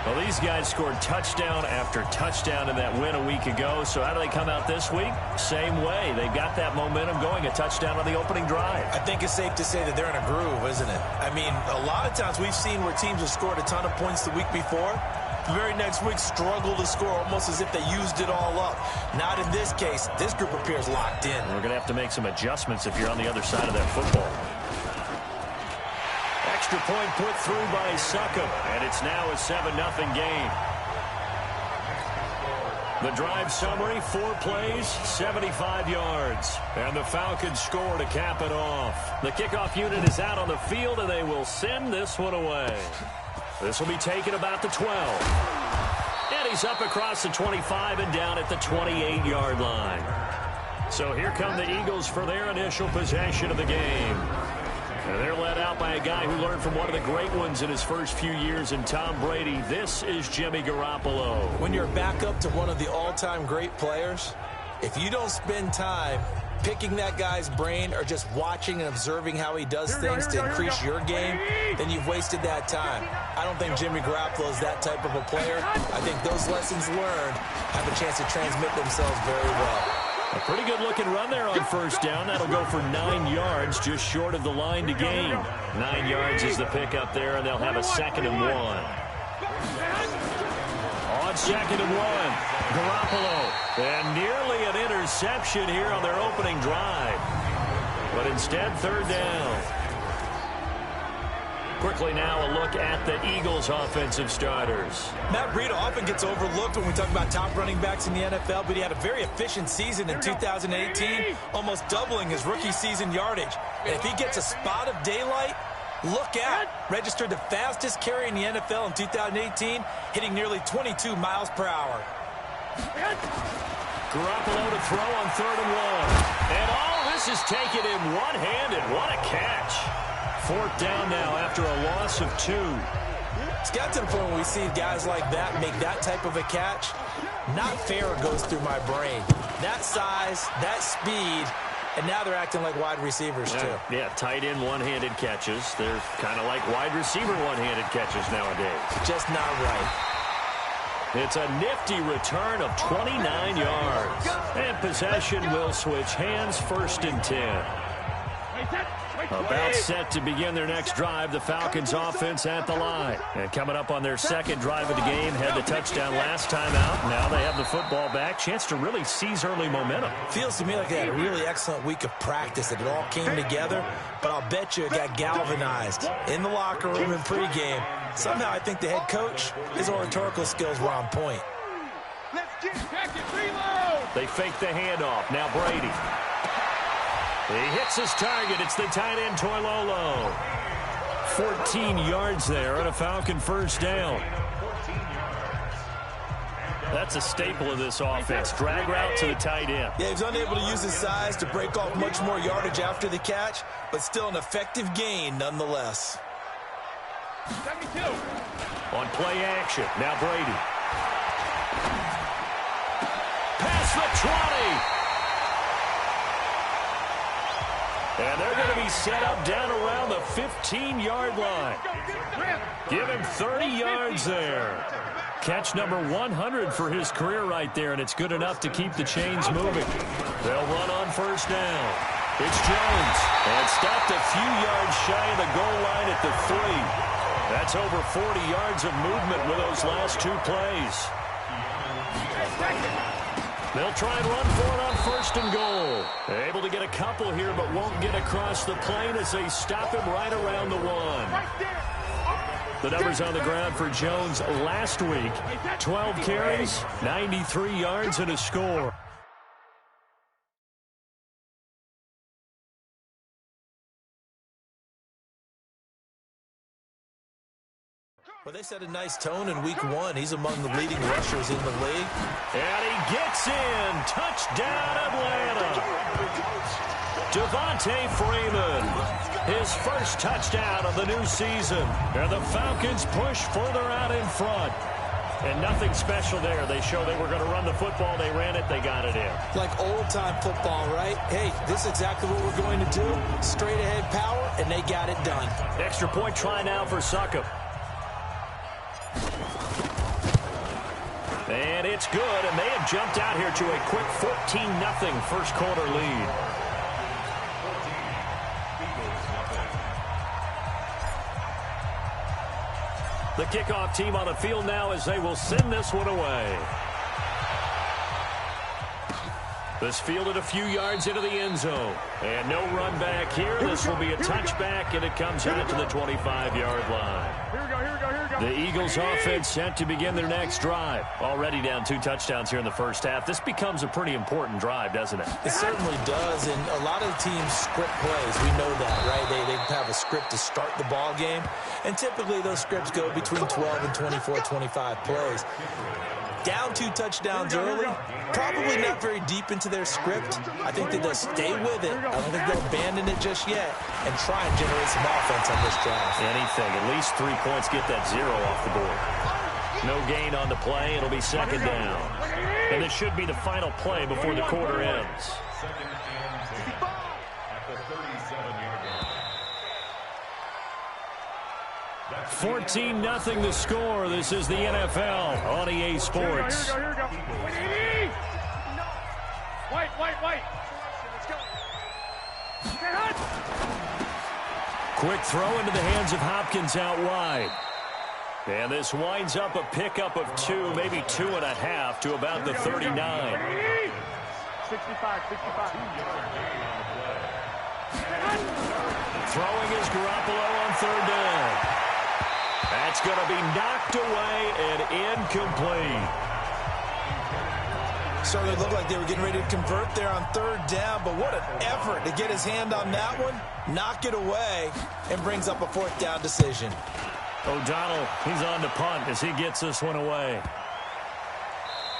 [SPEAKER 3] Well, these guys scored touchdown after touchdown in that win a week ago. So how do they come out this week? Same way. They've got that momentum going, a touchdown on the opening drive.
[SPEAKER 4] I think it's safe to say that they're in a groove, isn't it? I mean, a lot of times we've seen where teams have scored a ton of points the week before. The very next week struggle to score almost as if they used it all up. Not in this case. This group appears locked in.
[SPEAKER 3] We're going to have to make some adjustments if you're on the other side of that football. Extra point put through by Succop, and it's now a 7-0 game. The drive summary, 4 plays, 75 yards. And the Falcons score to cap it off. The kickoff unit is out on the field, and they will send this one away. This will be taken about the 12. And he's up across the 25 and down at the 28-yard line. So here come the Eagles for their initial possession of the game. And they're led out by a guy who learned from one of the great ones in his first few years in Tom Brady. This is Jimmy Garoppolo.
[SPEAKER 4] When you're back up to one of the all-time great players, if you don't spend time picking that guy's brain or just watching and observing how he does things to increase your game, then you've wasted that time. I don't think Jimmy Garoppolo is that type of a player. I think those lessons learned have a chance to transmit themselves very well.
[SPEAKER 3] A pretty good-looking run there on first down. That'll go for 9 yards, just short of the line to gain. 9 yards is the pickup there, and they'll have a 2nd and 1. On 2nd and 1, Garoppolo. And nearly an interception here on their opening drive. But instead, 3rd down. Quickly now, a look at the Eagles' offensive starters.
[SPEAKER 4] Matt Breida often gets overlooked when we talk about top running backs in the NFL, but he had a very efficient season in 2018, almost doubling his rookie season yardage. And if he gets a spot of daylight, look out. Registered the fastest carry in the NFL in 2018, hitting nearly 22 miles per hour.
[SPEAKER 3] Garoppolo to throw on 3rd and 1. And all this is taken in one-handed. What a catch. 4th down now after a loss of 2.
[SPEAKER 4] It's got to the point where we see guys like that make that type of a catch. Not fair goes through my brain. That size, that speed, and now they're acting like wide receivers too.
[SPEAKER 3] Yeah, tight end one-handed catches. They're kind of like wide receiver one-handed catches nowadays.
[SPEAKER 4] Just not right.
[SPEAKER 3] It's a nifty return of 29 yards. And possession will switch hands, 1st and 10. About set to begin their next drive, the Falcons offense at the line. And coming up on their second drive of the game, had the touchdown last time out. Now they have the football back. Chance to really seize early momentum.
[SPEAKER 4] Feels to me like they had a really excellent week of practice, that it all came together. But I'll bet you it got galvanized in the locker room in pregame. Somehow I think the head coach, his oratorical skills were on point.
[SPEAKER 5] Let's get back and reload.
[SPEAKER 3] They fake the handoff. Now Brady. He hits his target. It's the tight end, Toilolo. 14 yards there on a Falcon first down. That's a staple of this offense. Drag route to the tight end.
[SPEAKER 4] Yeah, he was unable to use his size to break off much more yardage after the catch, but still an effective gain nonetheless.
[SPEAKER 5] 72.
[SPEAKER 3] On play action. Now Brady. Past the 20. And they're going to be set up down around the 15-yard line. Give him 30 yards there. Catch number 100 for his career right there, and it's good enough to keep the chains moving. They'll run on first down. It's Jones, and stopped a few yards shy of the goal line at the 3. That's over 40 yards of movement with those last two plays. They'll try and run for it on first and goal. They're able to get a couple here, but won't get across the plane as they stop him right around the 1. The numbers on the ground for Jones last week. 12 carries, 93 yards, and a score.
[SPEAKER 4] Well, they set a nice tone in week 1. He's among the leading rushers in the league.
[SPEAKER 3] And he gets in. Touchdown, Atlanta. Devontae Freeman. His first touchdown of the new season. And the Falcons push further out in front. And nothing special there. They show they were going to run the football. They ran it. They got it in.
[SPEAKER 4] Like old-time football, right? Hey, this is exactly what we're going to do. Straight-ahead power, and they got it done.
[SPEAKER 3] Extra point try now for Succop. And it's good, and they have jumped out here to a quick 14-0 first quarter lead. The kickoff team on the field now as they will send this one away. This fielded a few yards into the end zone. And no run back here. This will be a touchback, and it comes out to the 25-yard line.
[SPEAKER 5] Here we go, here we go, here we go.
[SPEAKER 3] The Eagles offense set to begin their next drive. Already down 2 touchdowns here in the first half. This becomes a pretty important drive, doesn't it?
[SPEAKER 4] It certainly does, and a lot of teams script plays. We know that, right? They have a script to start the ball game, and typically those scripts go between 12 and 24, 25 plays. Down 2 touchdowns early, probably not very deep into their script. I think that they'll stay with it. I don't think they'll abandon it just yet and try and generate some offense on this drive.
[SPEAKER 3] Anything. At least 3 points, get that 0 off the board. No gain on the play. It'll be second down. And this should be the final play before the quarter ends. 14-0 the score. This is the NFL on EA Sports.
[SPEAKER 5] Here we go, here we go. White. Let's go.
[SPEAKER 3] Quick throw into the hands of Hopkins out wide. And this winds up a pickup of 2, maybe 2.5 to about the 39.
[SPEAKER 5] 65.
[SPEAKER 3] Throwing is Garoppolo on third down. That's going to be knocked away and incomplete.
[SPEAKER 4] Certainly looked like they were getting ready to convert there on third down, but what an effort to get his hand on that one, knock it away, and brings up a fourth down decision.
[SPEAKER 3] O'Donnell, he's on to punt as he gets this one away.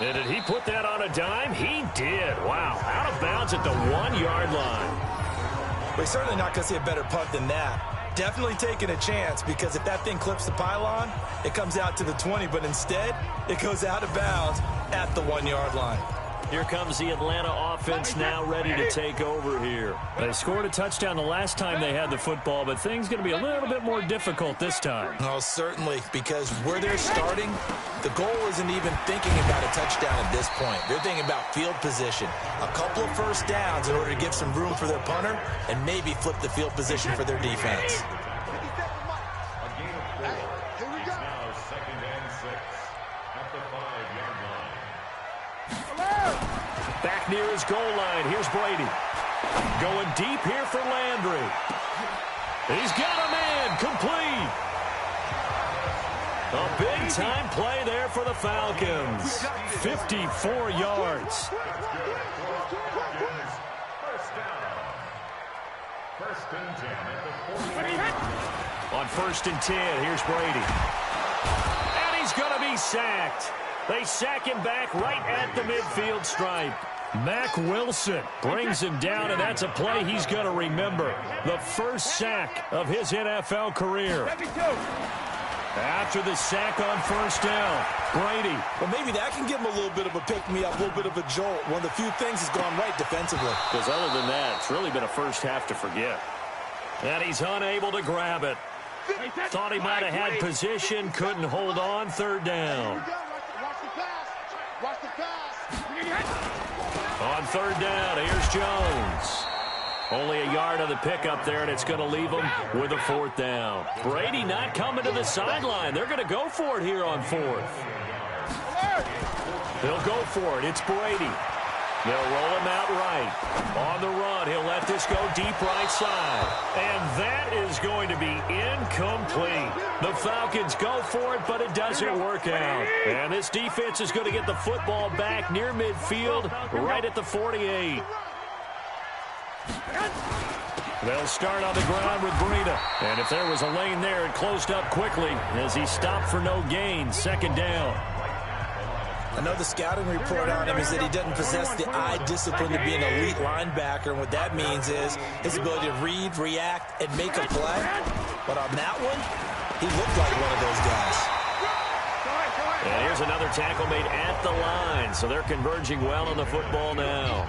[SPEAKER 3] And did he put that on a dime? He did. Wow, out of bounds at the 1-yard line.
[SPEAKER 4] We're certainly not going to see a better punt than that. Definitely taking a chance, because if that thing clips the pylon, it comes out to the 20, but instead, it goes out of bounds at the 1-yard line.
[SPEAKER 3] Here comes the Atlanta offense now ready to take over here. They scored a touchdown the last time they had the football, but things going to be a little bit more difficult this time.
[SPEAKER 4] Oh, certainly, because where they're starting, the goal isn't even thinking about a touchdown at this point. They're thinking about field position, a couple of first downs in order to give some room for their punter, and maybe flip the field position for their defense.
[SPEAKER 3] Back near his goal line. Here's Brady. Going deep here for Landry. He's got a man. Complete. A big-time play there for the Falcons. 54 yards. On 1st and 10, here's Brady. And he's going to be sacked. They sack him back right at the midfield stripe. Mack Wilson brings him down, and that's a play he's going to remember. The first sack of his NFL career. After the sack on 1st down, Brady.
[SPEAKER 4] Well, maybe that can give him a little bit of a pick-me-up, a little bit of a jolt. One of the few things has gone right defensively.
[SPEAKER 3] Because other than that, it's really been a first half to forget. And he's unable to grab it. Thought he might have had position, couldn't hold on. 3rd down.
[SPEAKER 5] Watch the pass.
[SPEAKER 3] On 3rd down, here's Jones. Only a yard of the pickup there, and it's going to leave him with a 4th down. Brady not coming to the sideline. They're going to go for it here on 4th. They'll go for it. It's Brady. They'll roll him out right. On the run, he'll let this go deep right side. And that is going to be incomplete. The Falcons go for it, but it doesn't work out. And this defense is going to get the football back near midfield, right at the 48. They'll start on the ground with Breida. And if there was a lane there, it closed up quickly as he stopped for no gain. 2nd down.
[SPEAKER 4] I know the scouting report on him is that he doesn't possess the eye discipline to be an elite linebacker. And what that means is his ability to read, react, and make a play. But on that one, he looked like one of those guys.
[SPEAKER 3] And here's another tackle made at the line. So they're converging well on the football now.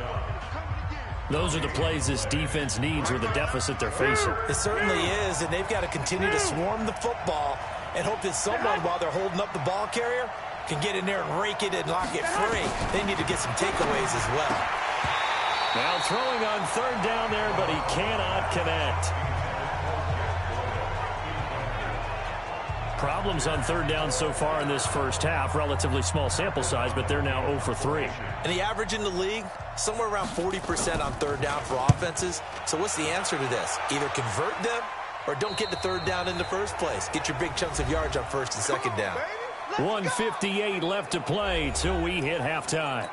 [SPEAKER 3] Those are the plays this defense needs with the deficit they're facing.
[SPEAKER 4] It certainly is, and they've got to continue to swarm the football and hope that someone, while they're holding up the ball carrier, can get in there and rake it and lock it free. They need to get some takeaways as well.
[SPEAKER 3] Now throwing on 3rd down there, but he cannot connect. Problems on 3rd down so far in this first half. Relatively small sample size, but they're now 0 for 3.
[SPEAKER 4] And the average in the league, somewhere around 40% on 3rd down for offenses. So what's the answer to this? Either convert them or don't get to 3rd down in the first place. Get your big chunks of yards on 1st and 2nd down.
[SPEAKER 3] 1:58 left to play till we hit halftime.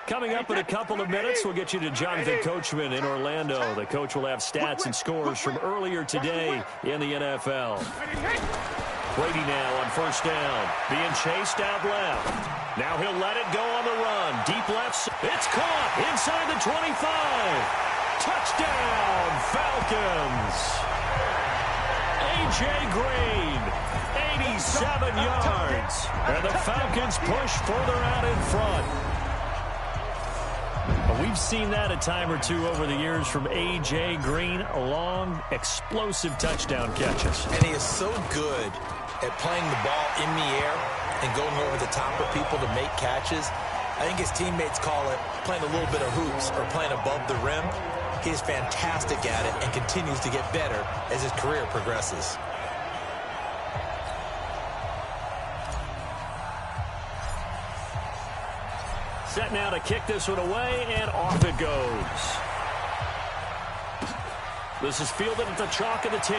[SPEAKER 3] Coming up in a couple of minutes, we'll get you to Jonathan Coachman in Orlando. The coach will have stats and scores from earlier today in the NFL. Brady now on 1st down, being chased out left. Now he'll let it go on the run. Deep left. It's caught inside the 25. Touchdown, Falcons. A.J. Green, 87 yards. And the Falcons push further out in front. We've seen that a time or two over the years from A.J. Green. Long, explosive touchdown catches.
[SPEAKER 4] And he is so good at playing the ball in the air and going over the top of people to make catches. I think his teammates call it playing a little bit of hoops or playing above the rim. He is fantastic at it and continues to get better as his career progresses.
[SPEAKER 3] Set now to kick this one away, and off it goes. This is fielded at the chalk of the 10.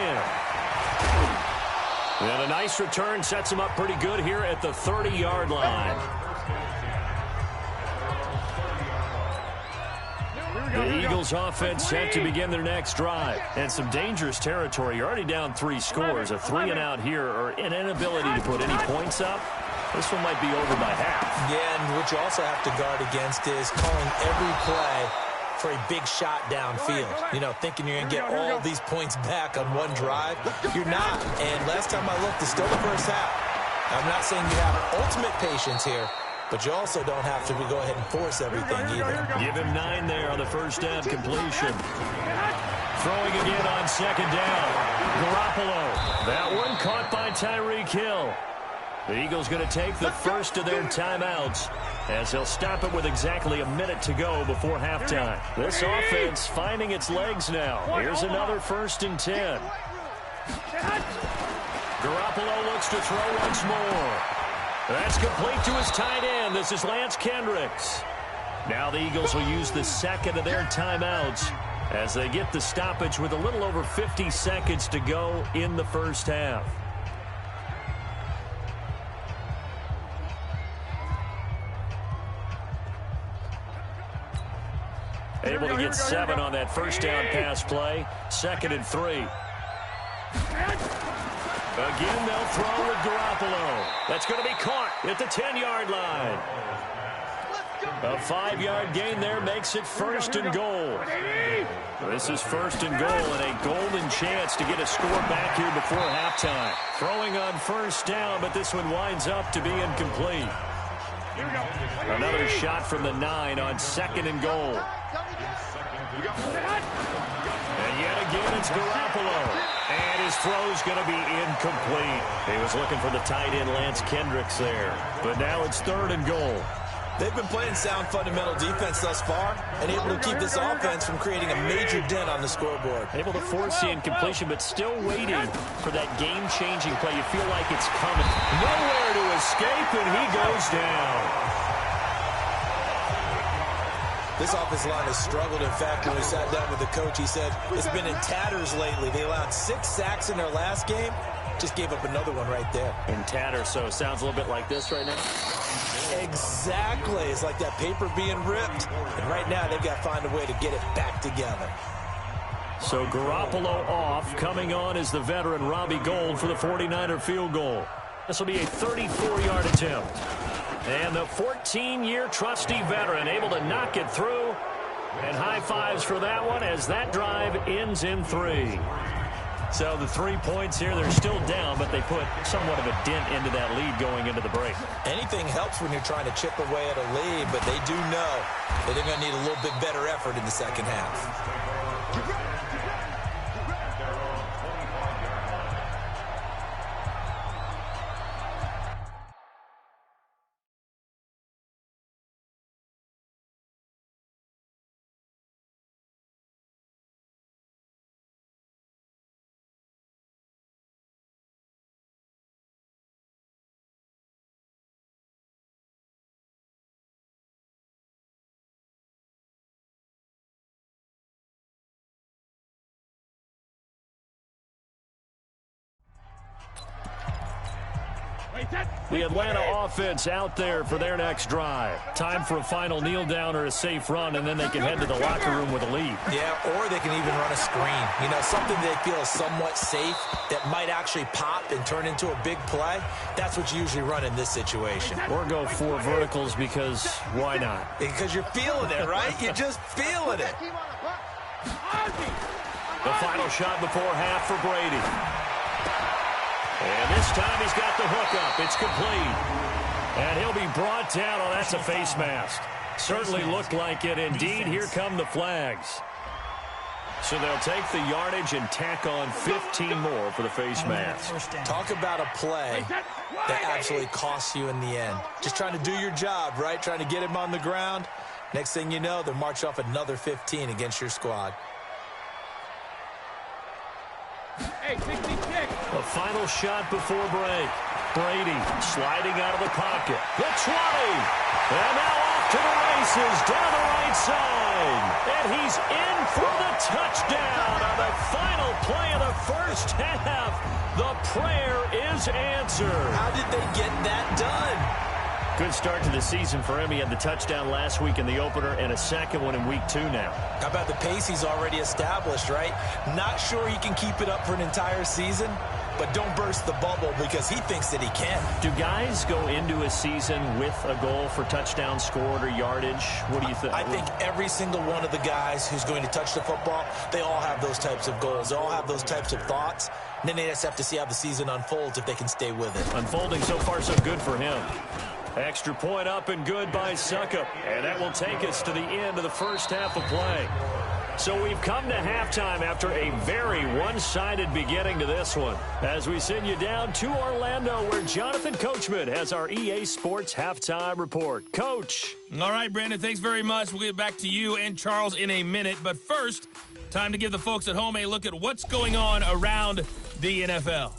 [SPEAKER 3] And a nice return sets him up pretty good here at the 30-yard line. The Eagles offense set to begin their next drive. And some dangerous territory. You're already down 3 scores. A 3-and-out here, or an inability to put any points up. This one might be over by half.
[SPEAKER 4] Yeah, and what you also have to guard against is calling every play for a big shot downfield. You know, thinking you're going to get all these points back on one drive. You're not. And last time I looked, it's still the first half. I'm not saying you have ultimate patience here, but you also don't have to go ahead and force everything either.
[SPEAKER 3] Give him 9 there on the first down completion. Throwing again on second down. Garoppolo. That one caught by Tyreek Hill. The Eagles going to take the first of their timeouts as they'll stop it with exactly a minute to go before halftime. This offense finding its legs now. Here's another 1st and 10. Garoppolo looks to throw once more. That's complete to his tight end. This is Lance Kendricks. Now the Eagles will use the second of their timeouts as they get the stoppage with a little over 50 seconds to go in the first half. Able to get 7 on that first down pass play. 2nd and 3. Again, they'll throw with Garoppolo. That's going to be caught at the 10-yard line. A 5-yard gain there makes it 1st and goal. This is 1st and goal and a golden chance to get a score back here before halftime. Throwing on 1st down, but this one winds up to be incomplete. Another shot from the 9 on 2nd and goal. And yet again, it's Garoppolo. And his throw's going to be incomplete. He was looking for the tight end, Lance Kendricks, there. But now it's 3rd and goal.
[SPEAKER 4] They've been playing sound fundamental defense thus far and able to keep this offense from creating a major dent on the scoreboard.
[SPEAKER 3] Able to force the incompletion, but still waiting for that game-changing play. You feel like it's coming. Nowhere to escape, and he goes down.
[SPEAKER 4] This offensive line has struggled. In fact, when we sat down with the coach, he said it's been in tatters lately. They allowed 6 sacks in their last game. Just gave up another one right there.
[SPEAKER 3] In tatters, so it sounds a little bit like this right now.
[SPEAKER 4] Exactly. It's like that paper being ripped. And right now, they've got to find a way to get it back together.
[SPEAKER 3] So Garoppolo off. Coming on is the veteran Robbie Gould for the 49er field goal. This will be a 34-yard attempt. And the 14-year trusty veteran able to knock it through. And high fives for that one as that drive ends in 3. So the 3 points here, they're still down, but they put somewhat of a dent into that lead going into the break.
[SPEAKER 4] Anything helps when you're trying to chip away at a lead, but they do know that they're going to need a little bit better effort in the second half.
[SPEAKER 3] The Atlanta offense out there for their next drive. Time for a final kneel down or a safe run, and then they can head to the locker room with a lead.
[SPEAKER 4] Yeah, or they can even run a screen. You know, something they feel is somewhat safe that might actually pop and turn into a big play. That's what you usually run in this situation.
[SPEAKER 3] Or go 4 verticals because why not?
[SPEAKER 4] Because you're feeling it, right? You're just feeling it.
[SPEAKER 3] The final shot before half for Brady. And this time he's got the hook up. It's complete. And he'll be brought down. Oh, that's a face mask. Certainly looked like it. Indeed, here come the flags. So they'll take the yardage and tack on 15 more for the face mask.
[SPEAKER 4] Talk about a play that absolutely costs you in the end. Just trying to do your job, right? Trying to get him on the ground. Next thing you know, they'll march off another 15 against your squad.
[SPEAKER 3] The final shot before break. Brady sliding out of the pocket. The 20. And now off to the races down the right side. And he's in for the touchdown on the final play of the first half. The prayer is answered.
[SPEAKER 4] How did they get that done?
[SPEAKER 3] Good start to the season for him. He had the touchdown last week in the opener and a second one in week 2 now.
[SPEAKER 4] How about the pace he's already established, right? Not sure he can keep it up for an entire season, but don't burst the bubble because he thinks that he can.
[SPEAKER 3] Do guys go into a season with a goal for touchdown scored or yardage? What do you think?
[SPEAKER 4] I think every single one of the guys who's going to touch the football, they all have those types of goals. They all have those types of thoughts. And then they just have to see how the season unfolds if they can stay with it.
[SPEAKER 3] Unfolding so far so good for him. Extra point up and good by Suckup. And that will take us to the end of the first half of play. So we've come to halftime after a very one-sided beginning to this one. As we send you down to Orlando, where Jonathan Coachman has our EA Sports Halftime Report. Coach.
[SPEAKER 2] All right, Brandon, thanks very much. We'll get back to you and Charles in a minute. But first, time to give the folks at home a look at what's going on around the NFL.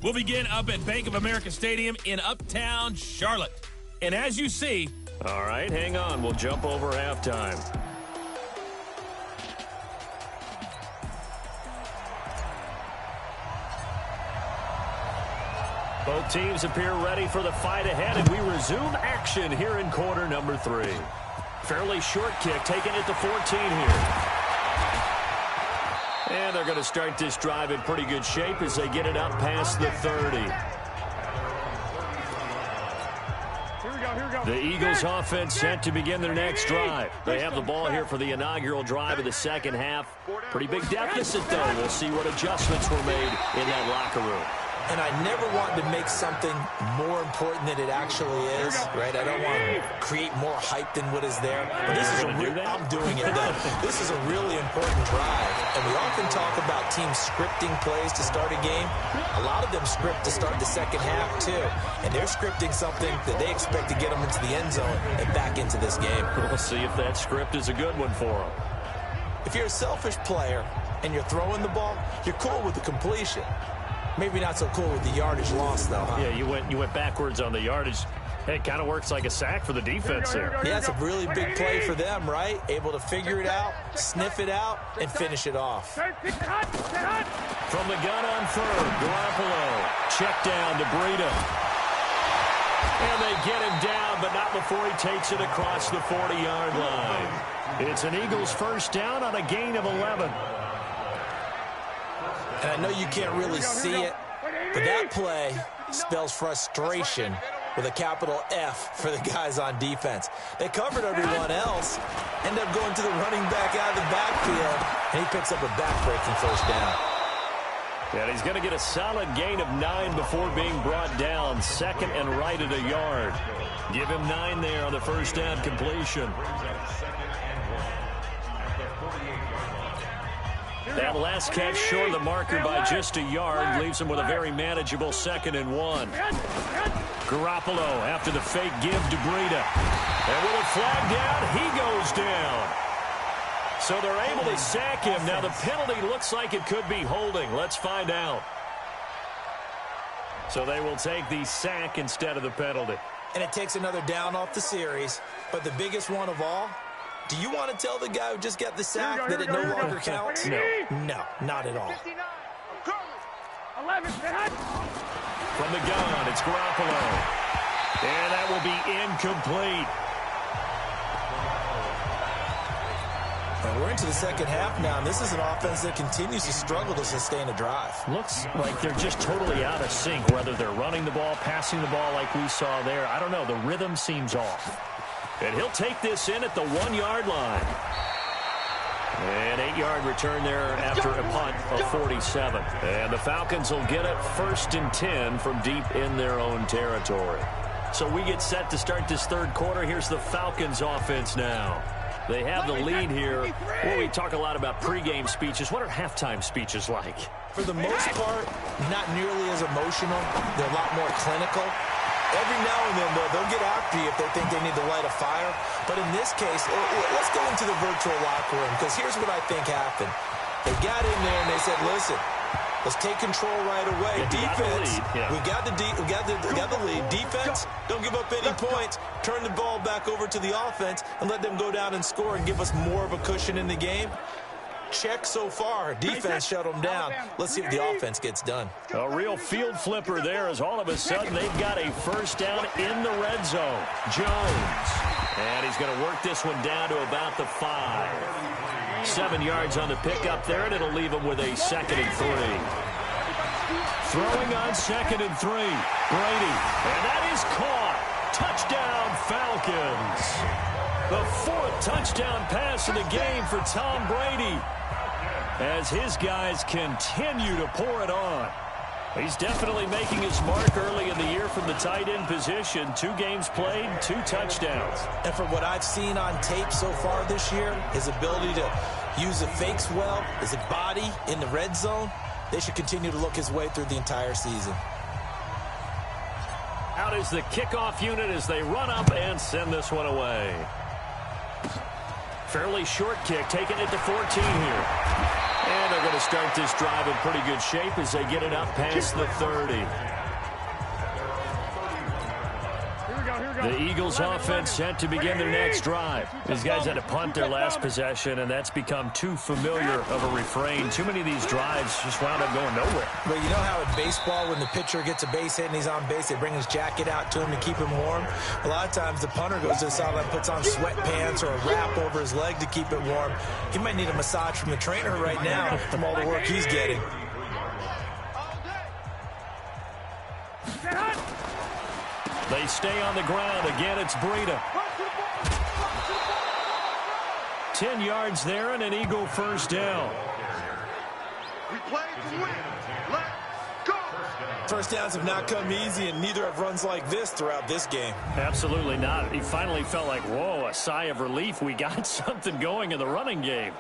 [SPEAKER 2] We'll begin up at Bank of America Stadium in Uptown Charlotte. And as you see...
[SPEAKER 3] All right, hang on. We'll jump over halftime. Both teams appear ready for the fight ahead, and we resume action here in quarter number 3. Fairly short kick, taking it to 14 here. And they're going to start this drive in pretty good shape as they get it up past the 30. The Eagles offense set to begin their next drive. They have the ball here for the inaugural drive of the second half. Pretty big deficit, though. We'll see what adjustments were made in that locker room.
[SPEAKER 4] And I never want to make something more important than it actually is, right? I don't want to create more hype than what is there. But this is I'm doing it, though. This is a really important drive. And we often talk about teams scripting plays to start a game. A lot of them script to start the second half, too. And they're scripting something that they expect to get them into the end zone and back into this game.
[SPEAKER 3] We'll see if that script is a good one for them.
[SPEAKER 4] If you're a selfish player and you're throwing the ball, you're cool with the completion. Maybe not so cool with the yardage loss, though, huh?
[SPEAKER 3] Yeah, you went backwards on the yardage. It kind of works like a sack for the defense there.
[SPEAKER 4] Yeah, it's a really big play for them, right? Able to figure it out, sniff it out, and finish it off.
[SPEAKER 3] From the gun on third, Garoppolo. Check down to Breida. And they get him down, but not before he takes it across the 40-yard line. It's an Eagles first down on a gain of 11.
[SPEAKER 4] And I know you can't really see it, but that play spells frustration with a capital F for the guys on defense. They covered everyone else, end up going to the running back out of the backfield, and he picks up a back-breaking first down.
[SPEAKER 3] And he's going to get a solid gain of 9 before being brought down. Second and right at a yard. Give him 9 there on the first down completion. That last catch short of the marker by just a yard leaves him with a very manageable 2nd and 1. Garoppolo after the fake give to Breida. And with a flag down, he goes down. So they're able to sack him. Now the penalty looks like it could be holding. Let's find out. So they will take the sack instead of the penalty.
[SPEAKER 4] And it takes another down off the series. But the biggest one of all, do you want to tell the guy who just got the sack that it no longer counts?
[SPEAKER 3] No.
[SPEAKER 4] No, not at all.
[SPEAKER 3] From the gun, it's Garoppolo. And that will be incomplete.
[SPEAKER 4] And we're into the second half now, and this is an offense that continues to struggle to sustain a drive.
[SPEAKER 3] Looks like they're just totally out of sync, whether they're running the ball, passing the ball like we saw there. I don't know. The rhythm seems off. And he'll take this in at the 1-yard line. An 8-yard return there after a punt of 47. And the Falcons will get it 1st and 10 from deep in their own territory. So we get set to start this third quarter. Here's the Falcons offense now. They have the lead here. Well, we talk a lot about pregame speeches. What are halftime speeches like?
[SPEAKER 4] For the most part, not nearly as emotional. They're a lot more clinical. Every now and then, though, they'll get after you if they think they need to light a fire. But in this case, let's go into the virtual locker room, because here's what I think happened. They got in there and they said, listen, let's take control right away. Defense, we got the lead. Defense, don't give up any points. Turn the ball back over to the offense and let them go down and score and give us more of a cushion in the game. Check so far. Defense shut them down. Let's see if the offense gets done.
[SPEAKER 3] A real field flipper there as all of a sudden they've got a first down in the red zone. Jones. And he's going to work this one down to about the 5. 7 yards on the pickup there, and it'll leave him with a 2nd and 3. Throwing on 2nd and 3. Brady. And that is caught. Touchdown, Falcons. The 4th touchdown pass of the game for Tom Brady, as his guys continue to pour it on. He's definitely making his mark early in the year from the tight end position. 2 games played, 2 touchdowns.
[SPEAKER 4] And from what I've seen on tape so far this year, his ability to use the fakes well, his body in the red zone, they should continue to look his way through the entire season.
[SPEAKER 3] Out is the kickoff unit as they run up and send this one away. Fairly short kick, taking it to 14 here. And they're going to start this drive in pretty good shape as they get it up past the 30. The Eagles offense set to begin their next drive. These guys had to punt their last possession, and that's become too familiar of a refrain. Too many of these drives just wound up going nowhere.
[SPEAKER 4] But you know how in baseball, when the pitcher gets a base hit and he's on base, they bring his jacket out to him to keep him warm? A lot of times the punter goes to the sideline, puts on sweatpants or a wrap over his leg to keep it warm. He might need a massage from the trainer right now from all the work he's getting.
[SPEAKER 3] They stay on the ground. Again, it's Breida. 10 yards there and an Eagle first down.
[SPEAKER 5] We play to win. Let's go.
[SPEAKER 4] First downs have not come easy, and neither have runs like this throughout this game.
[SPEAKER 3] Absolutely not. He finally felt like, whoa, a sigh of relief. We got something going in the running game.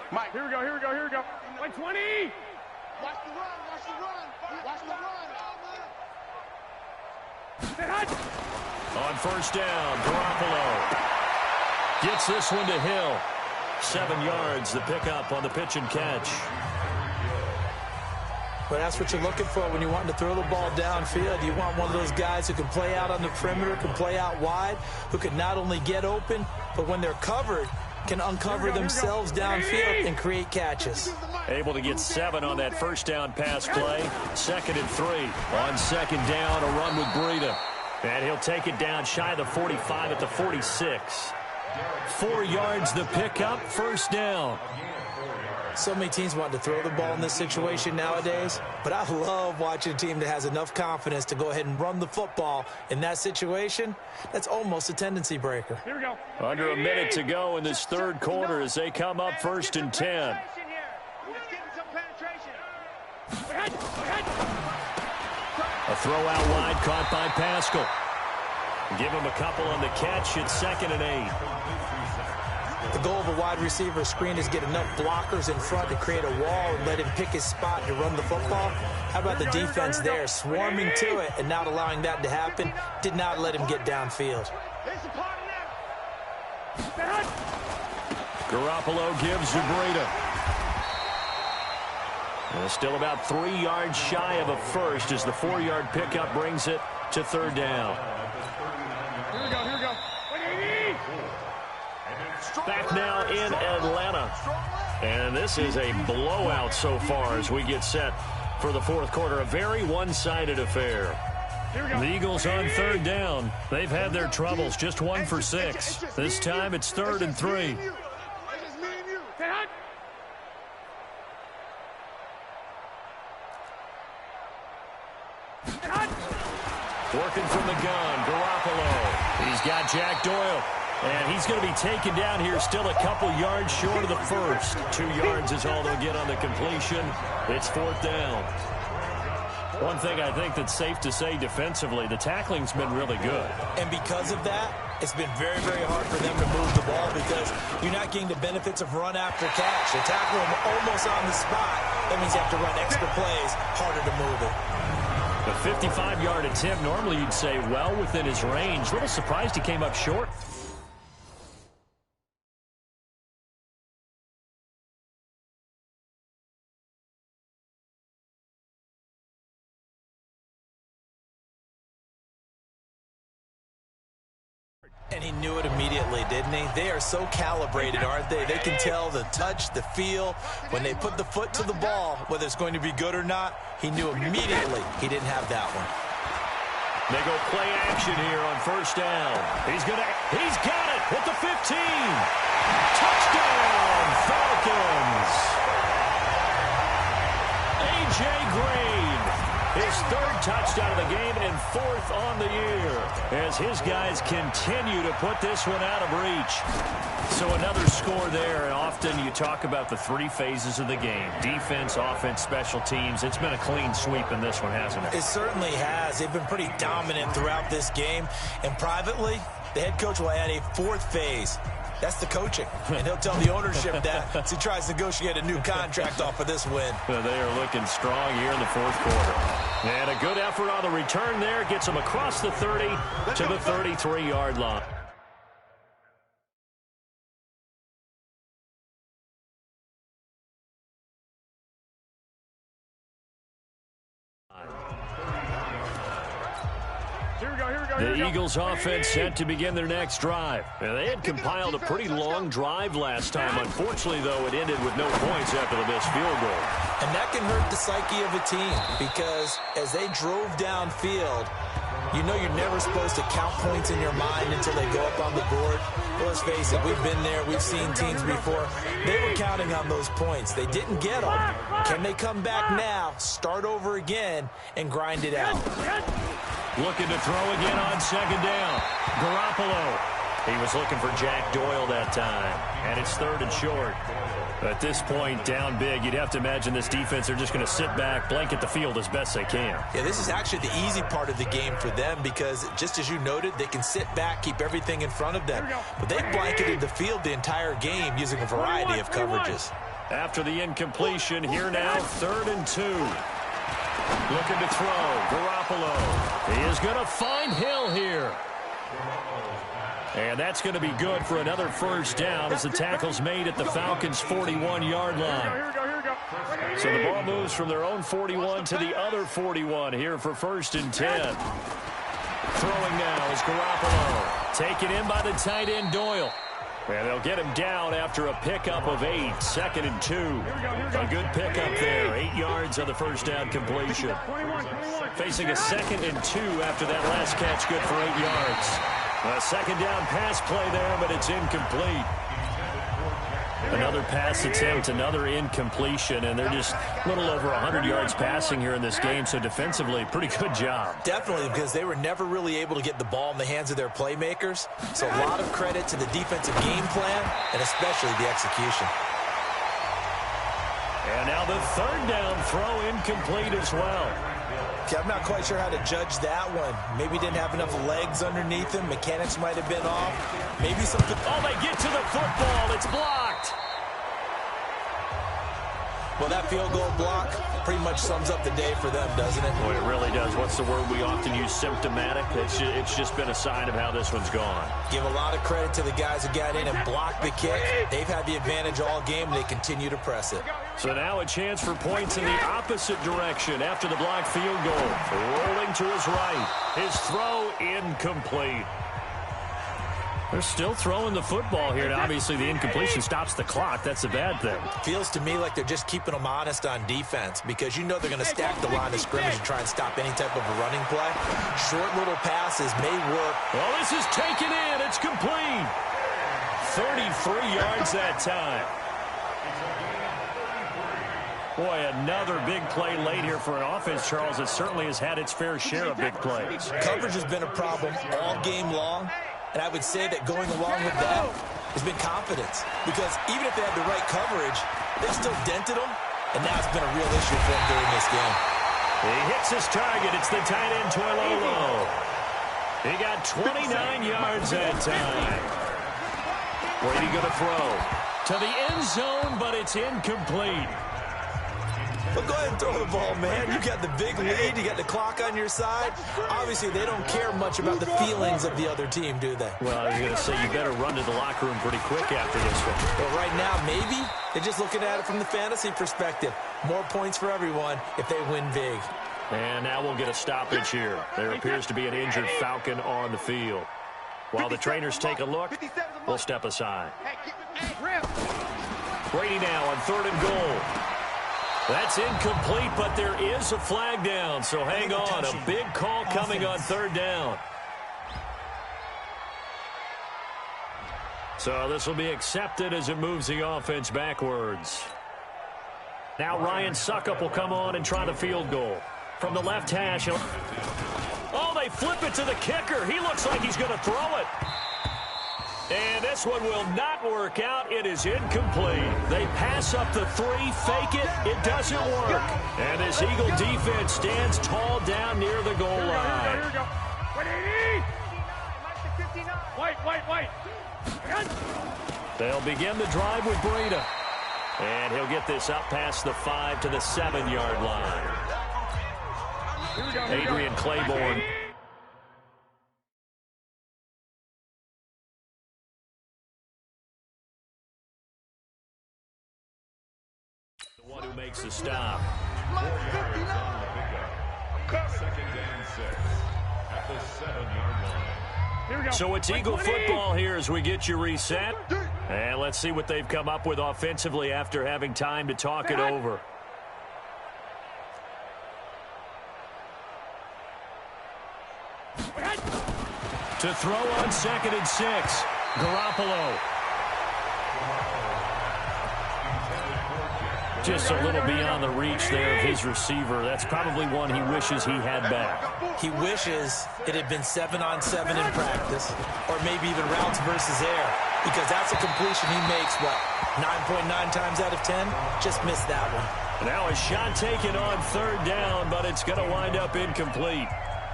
[SPEAKER 5] Mike, here we go. Like 20. Watch the run.
[SPEAKER 3] On first down, Garoppolo gets this one to Hill. 7 yards, the pickup on the pitch and catch.
[SPEAKER 4] But that's what you're looking for when you want to throw the ball downfield. You want one of those guys who can play out on the perimeter, can play out wide, who can not only get open, but when they're covered, can uncover themselves downfield and create catches.
[SPEAKER 3] Able to get 7 on that first down pass play. 2nd and 3. On second down, a run with Breida. And he'll take it down shy of the 45 at the 46. 4 yards the pickup, first down.
[SPEAKER 4] So many teams want to throw the ball in this situation nowadays, but I love watching a team that has enough confidence to go ahead and run the football in that situation. That's almost a tendency breaker.
[SPEAKER 5] Here we go.
[SPEAKER 3] Under a minute to go in this third quarter as they come up 1st and 10. A throw out wide caught by Pascal. Give him a couple on the catch. It's 2nd and 8.
[SPEAKER 4] The goal of a wide receiver screen is get enough blockers in front to create a wall and let him pick his spot to run the football. How about the defense there, swarming to it and not allowing that to happen? Did not let him get downfield.
[SPEAKER 3] Garoppolo gives to Breida. Still about 3 yards shy of a first as the 4-yard pickup brings it to 3rd down.
[SPEAKER 5] Here we go.
[SPEAKER 3] Back now in Atlanta. And this is a blowout so far as we get set for the 4th quarter. A very one-sided affair. The Eagles on 3rd down. They've had their troubles. Just 1 for 6. This time it's 3rd and 3. Working from the gun, Garoppolo. He's got Jack Doyle. And he's going to be taken down here, still a couple yards short of the first. 2 yards is all they'll get on the completion. It's 4th down. One thing I think that's safe to say defensively, the tackling's been really good.
[SPEAKER 4] And because of that, it's been very, very hard for them to move the ball because you're not getting the benefits of run after catch. They tackle him almost on the spot. That means you have to run extra plays, harder to move it.
[SPEAKER 3] The 55-yard attempt, normally you'd say well within his range. A little surprised he came up short.
[SPEAKER 4] And he knew it immediately, didn't he? They are so calibrated, aren't they? They can tell the touch, the feel. When they put the foot to the ball, whether it's going to be good or not, he knew immediately he didn't have that one.
[SPEAKER 3] They go play action here on first down. He's got it at the 15. Touchdown, Falcons. A.J. Green. He his third touchdown of the game and fourth on the year as his guys continue to put this one out of reach. So another score there, and often you talk about the three phases of the game: defense, offense, special teams. It's been a clean sweep in this one, hasn't it?
[SPEAKER 4] It certainly has. They've been pretty dominant throughout this game, and privately, the head coach will add a fourth phase. That's the coaching, and he'll tell the ownership that as he tries to negotiate a new contract off of this win.
[SPEAKER 3] Well, they are looking strong here in the fourth quarter. And a good effort on the return there gets them across the 30 to the 33-yard line. The Eagles offense set to begin their next drive. And they had compiled a pretty long drive last time. Unfortunately, though, it ended with no points after the missed field goal.
[SPEAKER 4] And that can hurt the psyche of a team because as they drove downfield, you know you're never supposed to count points in your mind until they go up on the board. Well, let's face it, we've been there. We've seen teams before. They were counting on those points. They didn't get them. Can they come back now, start over again, and grind it out?
[SPEAKER 3] Looking to throw again on second down. Garoppolo. He was looking for Jack Doyle that time. And it's third and short. At this point, down big, you'd have to imagine this defense, they're just going to sit back, blanket the field as best they can.
[SPEAKER 4] Yeah, this is actually the easy part of the game for them because, just as you noted, they can sit back, keep everything in front of them. But they blanketed the field the entire game using a variety of coverages.
[SPEAKER 3] After the incompletion, here now, 3rd and 2. Looking to throw. Garoppolo. He is going to find Hill here. And that's going to be good for another first down as the tackle's made at the Falcons' 41-yard line. So the ball moves from their own 41 to the other 41 here for 1st and 10. Throwing now is Garoppolo. Taken in by the tight end Doyle. And they'll get him down after a pickup of 8. 2nd and 2. A good pickup there. 8 yards on the first down completion. Facing a 2nd and 2 after that last catch, good for 8 yards. A second down pass play there, but it's incomplete. Another pass attempt, another incompletion, and they're just a little over 100 yards passing here in this game, so defensively, pretty good job.
[SPEAKER 4] Definitely, because they were never really able to get the ball in the hands of their playmakers, so a lot of credit to the defensive game plan, and especially the execution.
[SPEAKER 3] And now the 3rd down throw incomplete as well.
[SPEAKER 4] Okay, I'm not quite sure how to judge that one. Maybe didn't have enough legs underneath him. Mechanics might have been off. Maybe something.
[SPEAKER 3] Oh, they get to the football. It's blocked.
[SPEAKER 4] Well, that field goal block pretty much sums up the day for them, doesn't it?
[SPEAKER 3] Boy, it really does. What's the word we often use? Symptomatic. It's just been a sign of how this one's gone. Give
[SPEAKER 4] a lot of credit to the guys who got in and blocked the kick. They've had the advantage all game, and they continue to press it.
[SPEAKER 3] So now a chance for points in the opposite direction after the blocked field goal. Rolling to his right. His throw incomplete. They're still throwing the football here, and obviously the incompletion stops the clock. That's a bad thing.
[SPEAKER 4] Feels to me like they're just keeping them honest on defense because you know they're going to stack the line of scrimmage and try and stop any type of a running play. Short little passes may work.
[SPEAKER 3] Well, this is taken in. It's complete. 33 yards that time. Boy, another big play late here for an offense, Charles, that certainly has had its fair share of big plays.
[SPEAKER 4] Coverage has been a problem all game long. And I would say that going along with that has been confidence. Because even if they had the right coverage, they still dented them. And now it's been a real issue for them during this game.
[SPEAKER 3] He hits his target. It's the tight end, Toilolo. He got 29 yards that time. Brady going to throw to the end zone, but it's incomplete.
[SPEAKER 4] Well, go ahead and throw the ball, man. You got the big lead. You got the clock on your side. Obviously, they don't care much about the feelings of the other team, do they?
[SPEAKER 3] Well, I was going to say you better run to the locker room pretty quick after this one.
[SPEAKER 4] Well, right now, maybe they're just looking at it from the fantasy perspective. More points for everyone if they win big.
[SPEAKER 3] And now we'll get a stoppage here. There appears to be an injured Falcon on the field. While the trainers take a look, we'll step aside. Brady now on 3rd and goal. That's incomplete, but there is a flag down, so hang on. A big call coming on 3rd down. So this will be accepted as it moves the offense backwards. Now Ryan Suckup will come on and try the field goal. From the left hash. Oh, they flip it to the kicker. He looks like he's going to throw it. And this one will not work out. It is incomplete. They pass up the three, fake it. It doesn't work. And this Eagle defense stands tall down near the goal line.
[SPEAKER 5] Here we go. 180. Wait.
[SPEAKER 3] They'll begin the drive with Breida. And he'll get this up past the 5 to the 7-yard line. Adrian Claiborne. The one who makes the stop.
[SPEAKER 7] 2nd and 6 at the 7-yard line.
[SPEAKER 3] So it's Eagle football here as we get you reset. And let's see what they've come up with offensively after having time to talk it over. To throw on 2nd and 6. Garoppolo. Just a little beyond the reach there of his receiver. That's probably one he wishes he had back.
[SPEAKER 4] He wishes it had been 7-on-7 in practice, or maybe even routes versus air, because that's a completion he makes, 9.9 times out of 10? Just missed that one.
[SPEAKER 3] Now a shot taken on 3rd down, but it's going to wind up incomplete.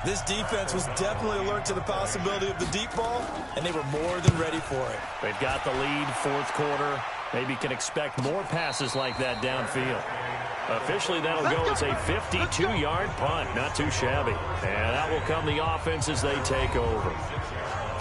[SPEAKER 4] This defense was definitely alert to the possibility of the deep ball, and they were more than ready for it.
[SPEAKER 3] They've got the lead, 4th quarter. Maybe can expect more passes like that downfield. Officially, that'll go as a 52-yard punt. Not too shabby. And that will come the offense as they take over.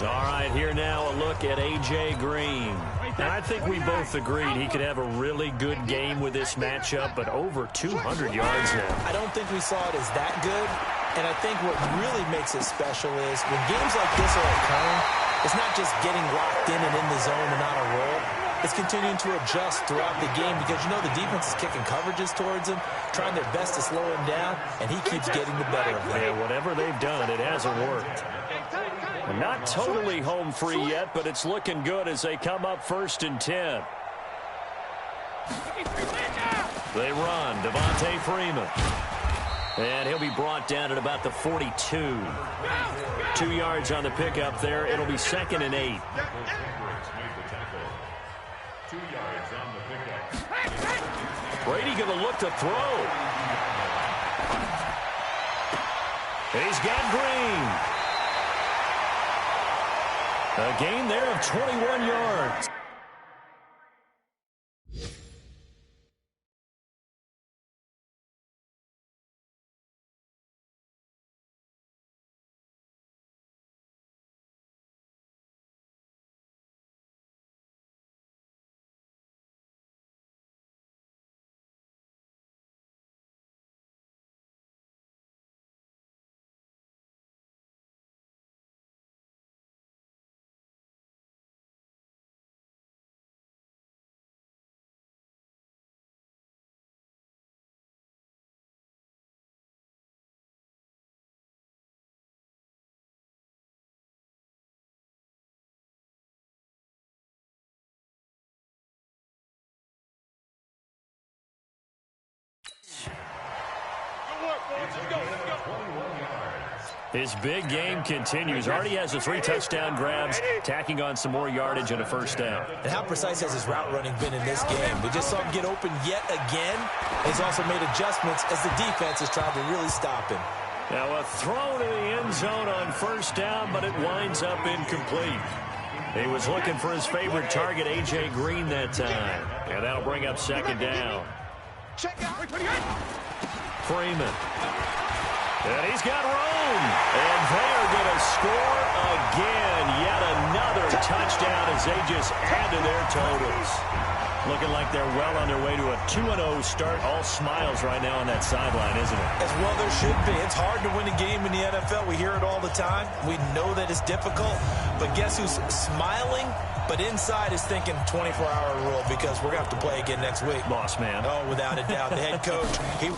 [SPEAKER 3] All right, here now a look at A.J. Green. And I think we both agreed he could have a really good game with this matchup, but over 200 yards now.
[SPEAKER 4] I don't think we saw it as that good. And I think what really makes it special is when games like this are occurring, it's not just getting locked in and in the zone and on a roll. It's continuing to adjust throughout the game because, you know, the defense is kicking coverages towards him, trying their best to slow him down, and he keeps getting the better of them.
[SPEAKER 3] Yeah, whatever they've done, it hasn't worked. And not totally home free yet, but it's looking good as they come up 1st and 10. They run. Devontae Freeman. And he'll be brought down at about the 42. 2 yards on the pickup there. It'll be 2nd and 8.
[SPEAKER 7] 2 yards on the pickup.
[SPEAKER 3] Brady going to look to throw. He's got Green. A gain there of 21 yards. His big game continues. Already has the 3 touchdown grabs, tacking on some more yardage and a 1st down.
[SPEAKER 4] And how precise has his route running been in this game? We just saw him get open yet again. He's also made adjustments as the defense has tried to really stop him.
[SPEAKER 3] Now a throw to the end zone on 1st down, but it winds up incomplete. He was looking for his favorite target, A.J. Green, that time. And that'll bring up 2nd down. Freeman. And he's got room. And they are going to score again. Yet another touchdown as they just add to their totals. Looking like they're well on their way to a 2-0 start. All smiles right now on that sideline, isn't it?
[SPEAKER 4] As well there should be. It's hard to win a game in the NFL. We hear it all the time. We know that it's difficult. But guess who's smiling? But inside is thinking 24-hour rule because we're going to have to play again next week.
[SPEAKER 3] Boss man.
[SPEAKER 4] Oh, without a doubt. The head coach, he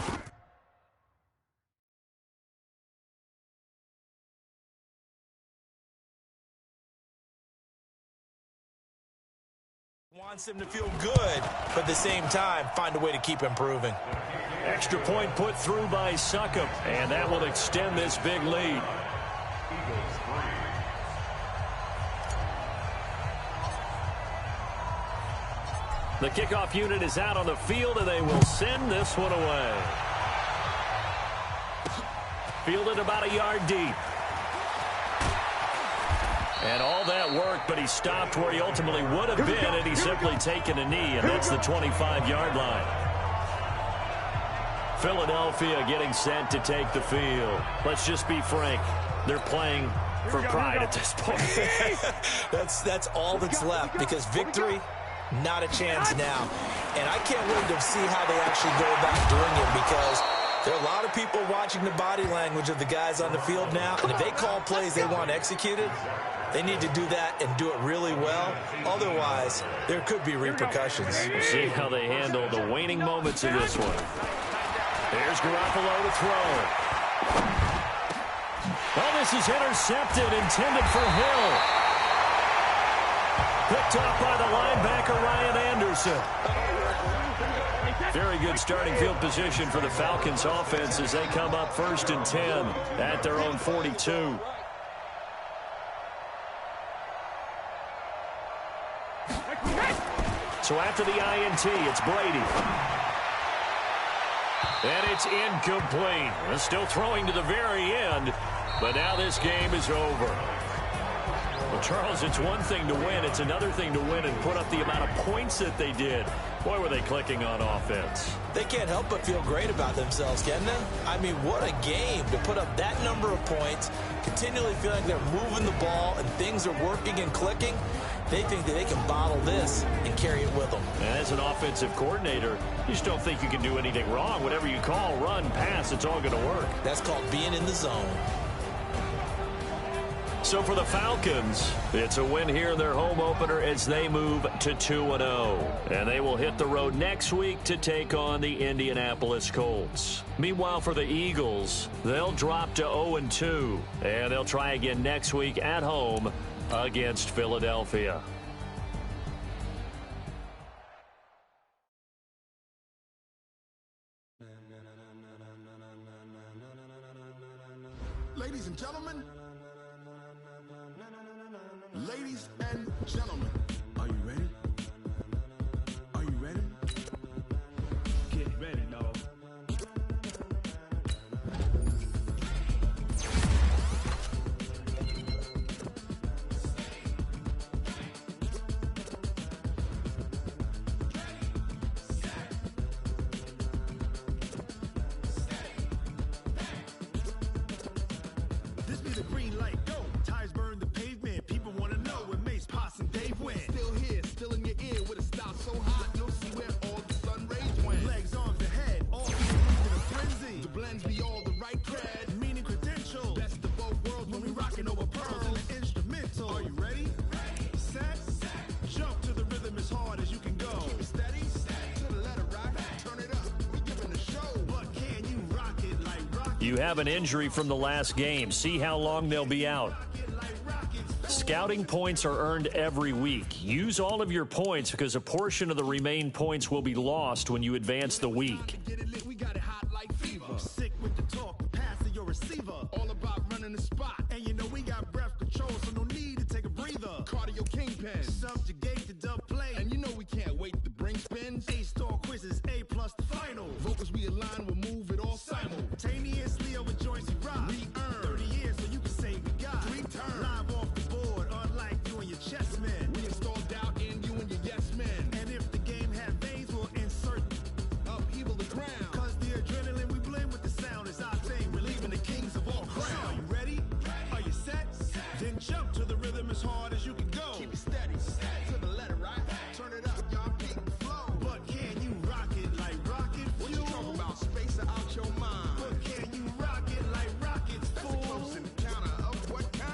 [SPEAKER 4] wants them to feel good, but at the same time, find a way to keep improving.
[SPEAKER 3] Extra point put through by Succop, and that will extend this big lead. The kickoff unit is out on the field, and they will send this one away. Fielded about a yard deep. And all that work, but he stopped where he ultimately would have been, and he's simply taken a knee, and that's the 25-yard line. Philadelphia getting set to take the field. Let's just be frank. They're playing for pride at this point.
[SPEAKER 4] That's all that's left, because victory, not a chance now. And I can't wait to see how they actually go about doing it, because there are a lot of people watching the body language of the guys on the field now, and if they call plays they want executed, they need to do that and do it really well. Otherwise, there could be repercussions.
[SPEAKER 3] We'll see how they handle the waning moments of this one. There's Garoppolo to throw. Well, this is intercepted, intended for Hill. Picked off by the linebacker, Ryan Anderson. Very good starting field position for the Falcons offense as they come up 1st and 10 at their own 42. So after the INT, it's Brady. And it's incomplete. They're still throwing to the very end, but now this game is over. Well, Charles, it's one thing to win. It's another thing to win and put up the amount of points that they did. Boy, were they clicking on offense.
[SPEAKER 4] They can't help but feel great about themselves, can they? I mean, what a game to put up that number of points, continually feeling like they're moving the ball and things are working and clicking. They think that they can bottle this and carry it with them.
[SPEAKER 3] And as an offensive coordinator, you just don't think you can do anything wrong. Whatever you call, run, pass, it's all going to work.
[SPEAKER 4] That's called being in the zone.
[SPEAKER 3] So for the Falcons, it's a win here in their home opener as they move to 2-0. And they will hit the road next week to take on the Indianapolis Colts. Meanwhile, for the Eagles, they'll drop to 0-2. And they'll try again next week at home against Philadelphia.
[SPEAKER 6] Ladies and gentlemen, ladies and gentlemen, are you ready? Are you ready? Get ready, dog. This be the green light, go. Tires burn the pavement. People want to know where Mace, Potts, and Dave went. Still here, still in your ear with a style so hot, you'll see where all the sun rays went. Legs, arms, and head, all in a frenzy. The blends be all the right cred, meaning credentials. Best of both worlds when we rocking over pearls and the instrumental. Are you ready? Set, jump to the rhythm as hard as you can go. Keep it steady, to the letter right. Turn it up, we giving the show. But can you rock it like rock?
[SPEAKER 3] You have an injury from the last game. See how long they'll be out. Scouting points are earned every week. Use all of your points because a portion of the remaining points will be lost when you advance the week.
[SPEAKER 6] We got it hot like fever. Sick with the talk, pass to your receiver. All about running the spot. And you know we got breath control, so no need to take a breather. Cardio kingpin, subjugate the dub play. And you know we can't wait to bring spins. A-star quizzes, A+ the final. Vocals we align, we'll move it all simultaneously over joints we rock. We earn 30 years so you can say we got 3 turns. Live off the board, unlike you and your chess men. We install doubt in you and your yes men. And if the game had veins, we'll insert upheaval the ground. Cause the adrenaline we blend with the sound is our thing. We're leaving the kings of all crowns. So are you ready? Are you set? Then jump to the rhythm as hard as you can go. Keep it steady, to the letter right. Turn it up, y'all peak the flow. But can you rock it like rocket fuel? What you talking about? Space out your mind. But can you rock it like rockets, fool? That's a close encounter of what kind?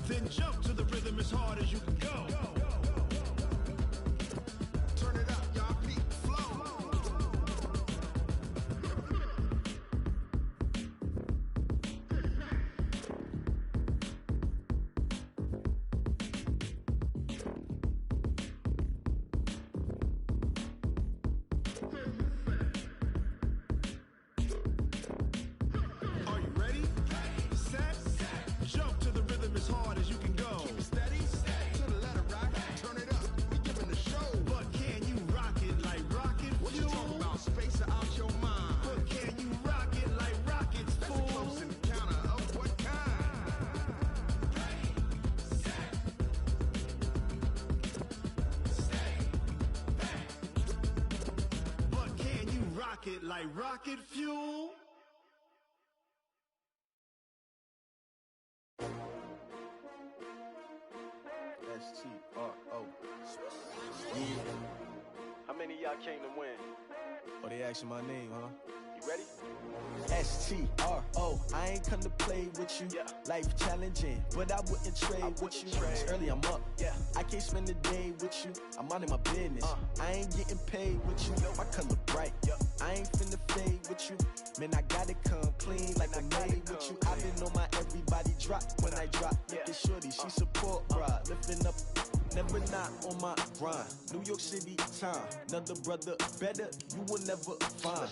[SPEAKER 6] Then jump to the rhythm as hard as you can go. Turn it up, y'all peak the flow. rocket like rocket fuel.
[SPEAKER 8] S-T-R-O. Yeah. How many of y'all came to win? Oh, they asking my name, huh? You ready? S-T-R-O. I ain't come to play with you. Yeah. Life challenging, but I wouldn't trade with you. It's early, I'm up. Yeah. I can't spend the day with you. I'm minding my business. I ain't getting paid with you. My color bright. I ain't finna fade with you. Man, I gotta come clean like I'm made with you. I've been on my everybody drop when I drop. Look at shorty, she support ride. Lifting up, never not on my grind. New York City time, another brother better, you will never find.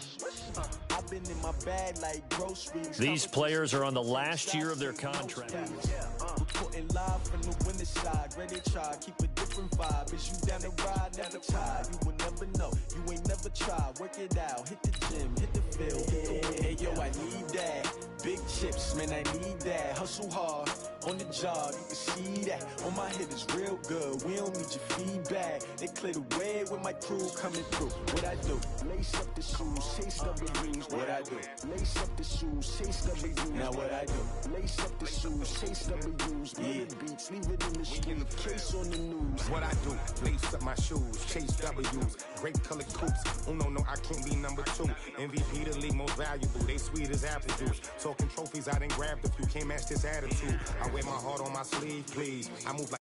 [SPEAKER 8] I've been in my bag like groceries.
[SPEAKER 3] These players are on the last year of their contract.
[SPEAKER 6] Reporting live from the winter side, ready to try, keep a different vibe. Is you down the ride, never tired. You will never know, you ain't never tried. Work it out, hit the gym, hit the field. Hey yo, I need that. Big chips, man, I need that. Hustle hard, on the job, you can see that. On my head is real good, we don't need your feedback. They clear the way with my crew coming through. What I do? Lace up the shoes, chase W's. What I do? Lace up the shoes, chase W's. Now what I do? Lace up the shoes, chase W's. Yeah. Beats, leave it in the street, case on the news.
[SPEAKER 9] What I do? Lace up my shoes, chase W's. Great colored coops. Oh no, I can't be number 2. MVP the league most valuable. They sweet as apple juice. Talking trophies, I didn't grab the few. Can't match this attitude. I wear my heart on my sleeve, please. I move like